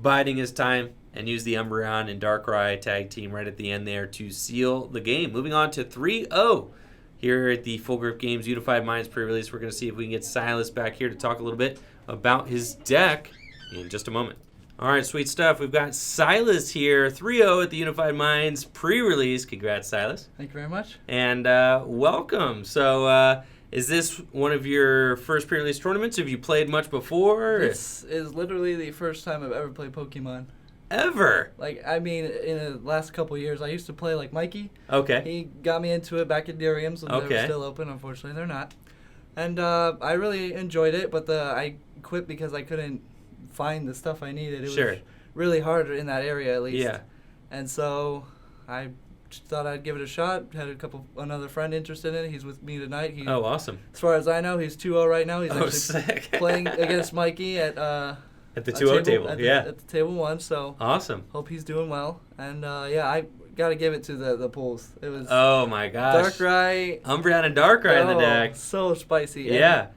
Speaker 1: biding his time and use the Umbreon and Darkrai tag team right at the end there to seal the game. Moving on to 3-0 here at the Full Grip Games Unified Minds pre-release. We're going to see if we can get Silas back here to talk a little bit about his deck in just a moment. All right, sweet stuff. We've got Silas here, 3-0 at the Unified Minds pre-release. Congrats, Silas.
Speaker 6: Thank you very much.
Speaker 1: And welcome. So is this one of your first pre-release tournaments? Have you played much before?
Speaker 6: This is literally the first time I've ever played Pokemon.
Speaker 1: Ever?
Speaker 6: Like, I mean, in the last couple of years, I used to play like Mikey.
Speaker 1: Okay.
Speaker 6: He got me into it back at Darium's when they were still open. Unfortunately, they're not. And I really enjoyed it, but I quit because I couldn't find the stuff I needed. It was really hard in that area, at least.
Speaker 1: Yeah.
Speaker 6: And so I just thought I'd give it a shot. Had another friend interested in it. He's with me tonight.
Speaker 1: Awesome.
Speaker 6: As far as I know, he's 2-0 right now. He's actually
Speaker 1: sick.
Speaker 6: playing against Mikey at the
Speaker 1: 2-0 table.
Speaker 6: At the table 1. So
Speaker 1: awesome.
Speaker 6: Hope he's doing well. And I got to give it to the pulls. It was
Speaker 1: oh my gosh.
Speaker 6: Darkrai,
Speaker 1: Umbreon and Darkrai in the deck.
Speaker 6: So spicy.
Speaker 1: Yeah.
Speaker 6: And,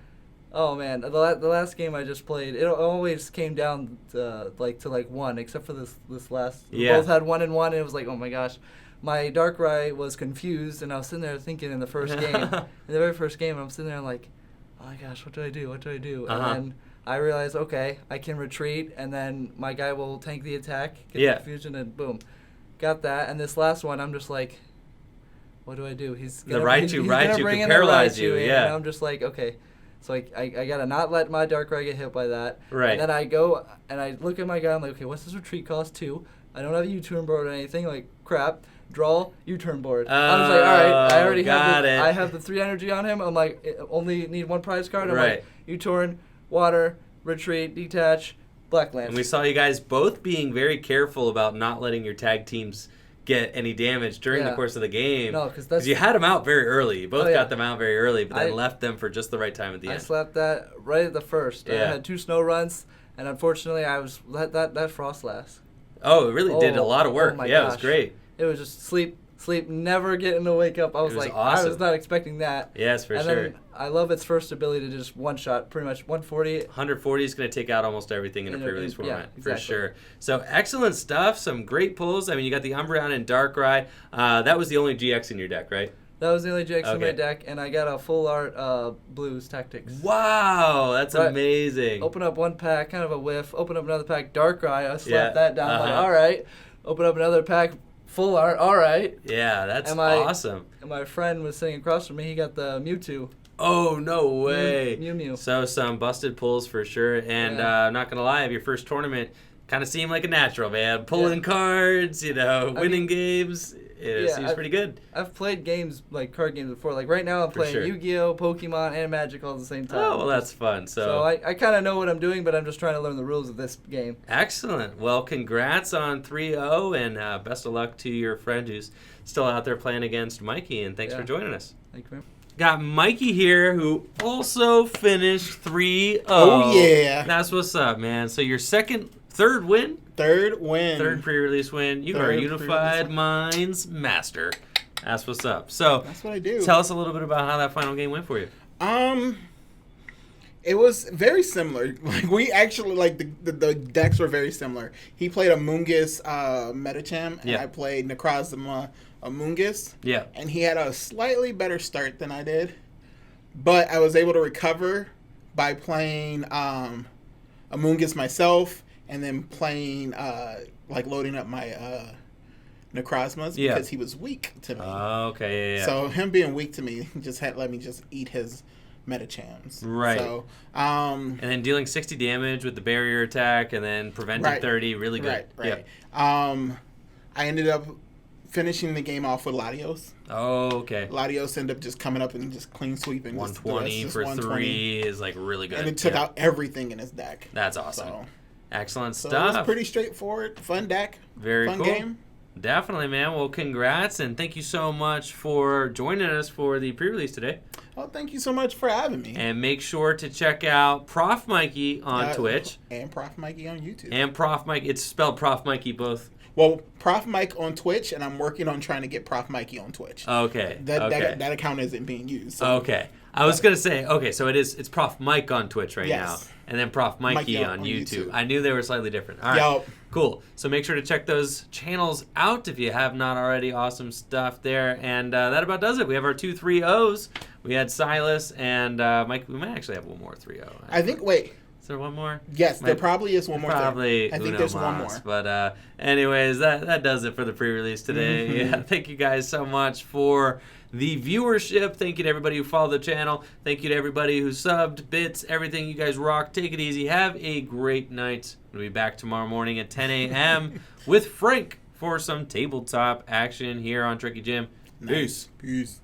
Speaker 6: oh man, the last game I just played, it always came down to like 1, except for this last.
Speaker 1: Yeah.
Speaker 6: We both had 1 and 1, and it was like, oh my gosh, my Darkrai was confused, and I was sitting there thinking in the first game, in the very first game, I'm sitting there like, oh my gosh, what do I do? What do I do? And then I realized, okay, I can retreat, and then my guy will tank the attack, get the confusion, and boom, got that. And this last one, I'm just like, what do I do? He's gonna
Speaker 1: can paralyze you. Yeah.
Speaker 6: And I'm just like, okay. So I gotta not let my Darkrai get hit by that.
Speaker 1: Right.
Speaker 6: And then I go and I look at my guy. I'm like, okay, what's his retreat cost? 2. I don't have a U-turn board or anything. Like crap. Draw U-turn board. I'm just like, all right. I already have the 3 energy on him. I'm like, only need 1 prize card. I'm like, U-turn, water, retreat, detach, black lance.
Speaker 1: And we saw you guys both being very careful about not letting your tag teams get any damage during the course of the game.
Speaker 6: No, because
Speaker 1: you had them out very early. You both got them out very early, but then left them for just the right time at the end.
Speaker 6: I slapped that right at the first. Yeah. I had 2 snow runs, and unfortunately, I was that frost last.
Speaker 1: Oh, it really did a lot of work.
Speaker 6: Oh my
Speaker 1: gosh. It was great.
Speaker 6: It was just sleep, never getting to wake up. I was like,
Speaker 1: awesome.
Speaker 6: I was not expecting that.
Speaker 1: Yes, for
Speaker 6: and
Speaker 1: sure.
Speaker 6: Then I love its first ability to just one-shot, pretty much 140.
Speaker 1: 140 is going to take out almost everything in a pre-release format,
Speaker 6: exactly.
Speaker 1: for sure. So excellent stuff, some great pulls. I mean, you got the Umbreon and Darkrai. That was the only GX in your deck, right?
Speaker 6: That was the only GX in my deck, and I got a full art Blues Tactics.
Speaker 1: Wow, that's amazing.
Speaker 6: Open up 1 pack, kind of a whiff. Open up another pack, Darkrai. I slapped that down. Like, all right. Open up another pack, Full art. All right.
Speaker 1: Yeah, that's
Speaker 6: Am I-
Speaker 1: awesome.
Speaker 6: And my friend was sitting across from me. He got the Mewtwo.
Speaker 1: Oh, no way.
Speaker 6: Mew.
Speaker 1: So some busted pulls for sure. And
Speaker 6: Yeah.
Speaker 1: I'm not going to lie, your first tournament kind of seemed like a natural, man. Pulling cards, winning games. It seems pretty good.
Speaker 6: I've played games, like card games before. Like right now I'm playing
Speaker 1: sure.
Speaker 6: Yu-Gi-Oh, Pokemon, and Magic all at the same time.
Speaker 1: Oh, well, that's fun.
Speaker 6: So I kind of know what I'm doing, but I'm just trying to learn the rules of this game.
Speaker 1: Excellent. Well, congrats on 3-0, and best of luck to your friend who's still out there playing against Mikey, and thanks for joining us.
Speaker 6: Thank you, man.
Speaker 1: Got Mikey here, who also finished 3-0.
Speaker 2: Oh, yeah.
Speaker 1: That's what's up, man. So your third win?
Speaker 2: Third win.
Speaker 1: Third pre-release win. You are
Speaker 2: Third
Speaker 1: Unified
Speaker 2: pre-release
Speaker 1: Minds Master. That's what's up. So
Speaker 2: That's what I do.
Speaker 1: tell us a little bit about how that final game went for you.
Speaker 2: It was very similar. Like we actually the decks were very similar. He played a Mungus Metacham, and I played Necrozma Mungus.
Speaker 1: Yeah.
Speaker 2: And he had a slightly better start than I did, but I was able to recover by playing a Mungus myself, and then playing loading up my Necrozmas because he was weak to me.
Speaker 1: Okay, yeah.
Speaker 2: So him being weak to me just let me just eat his Metachams.
Speaker 1: Right.
Speaker 2: So,
Speaker 1: and then dealing 60 damage with the barrier attack, and then preventing 30. Really good.
Speaker 2: Right.
Speaker 1: Yep.
Speaker 2: I ended up finishing the game off with Latios.
Speaker 1: Oh, okay.
Speaker 2: Latios ended up just coming up and just clean sweeping.
Speaker 1: 120 for 3 is like really good.
Speaker 2: And it took out everything in his deck.
Speaker 1: That's awesome.
Speaker 2: So,
Speaker 1: excellent
Speaker 2: so
Speaker 1: stuff.
Speaker 2: it was pretty straightforward. Fun deck.
Speaker 1: Very
Speaker 2: fun
Speaker 1: cool.
Speaker 2: game.
Speaker 1: Definitely, man. Well, congrats, and thank you so much for joining us for the pre-release today.
Speaker 2: Oh, thank you so much for having me.
Speaker 1: And make sure to check out ProfMikey on Twitch.
Speaker 2: And ProfMikey on YouTube.
Speaker 1: And ProfMikey. It's spelled ProfMikey both.
Speaker 2: Well, ProfMike on Twitch, and I'm working on trying to get ProfMikey on Twitch.
Speaker 1: Okay.
Speaker 2: That account isn't being used. So.
Speaker 1: Okay. I was going to say, so it's Prof Mike on Twitch right now, and then Prof Mikey on YouTube. I knew they were slightly different. All right. Cool. So make sure to check those channels out if you have not already. Awesome stuff there. And that about does it. We have our 2 3-0s. We had Silas and Mike. We might actually have one more 3-0.
Speaker 2: I think, wait.
Speaker 1: Is there one more?
Speaker 2: Yes, there probably is one more.
Speaker 1: Probably.
Speaker 2: I think there's one more.
Speaker 1: But anyways, that does it for the pre-release today.
Speaker 2: Mm-hmm.
Speaker 1: Yeah, thank you guys so much for the viewership. Thank you to everybody who followed the channel. Thank you to everybody who subbed, bits, everything. You guys rock. Take it easy. Have a great night. We'll be back tomorrow morning at 10 a.m. with Frank for some tabletop action here on Tricky Jim.
Speaker 2: Nice. Peace.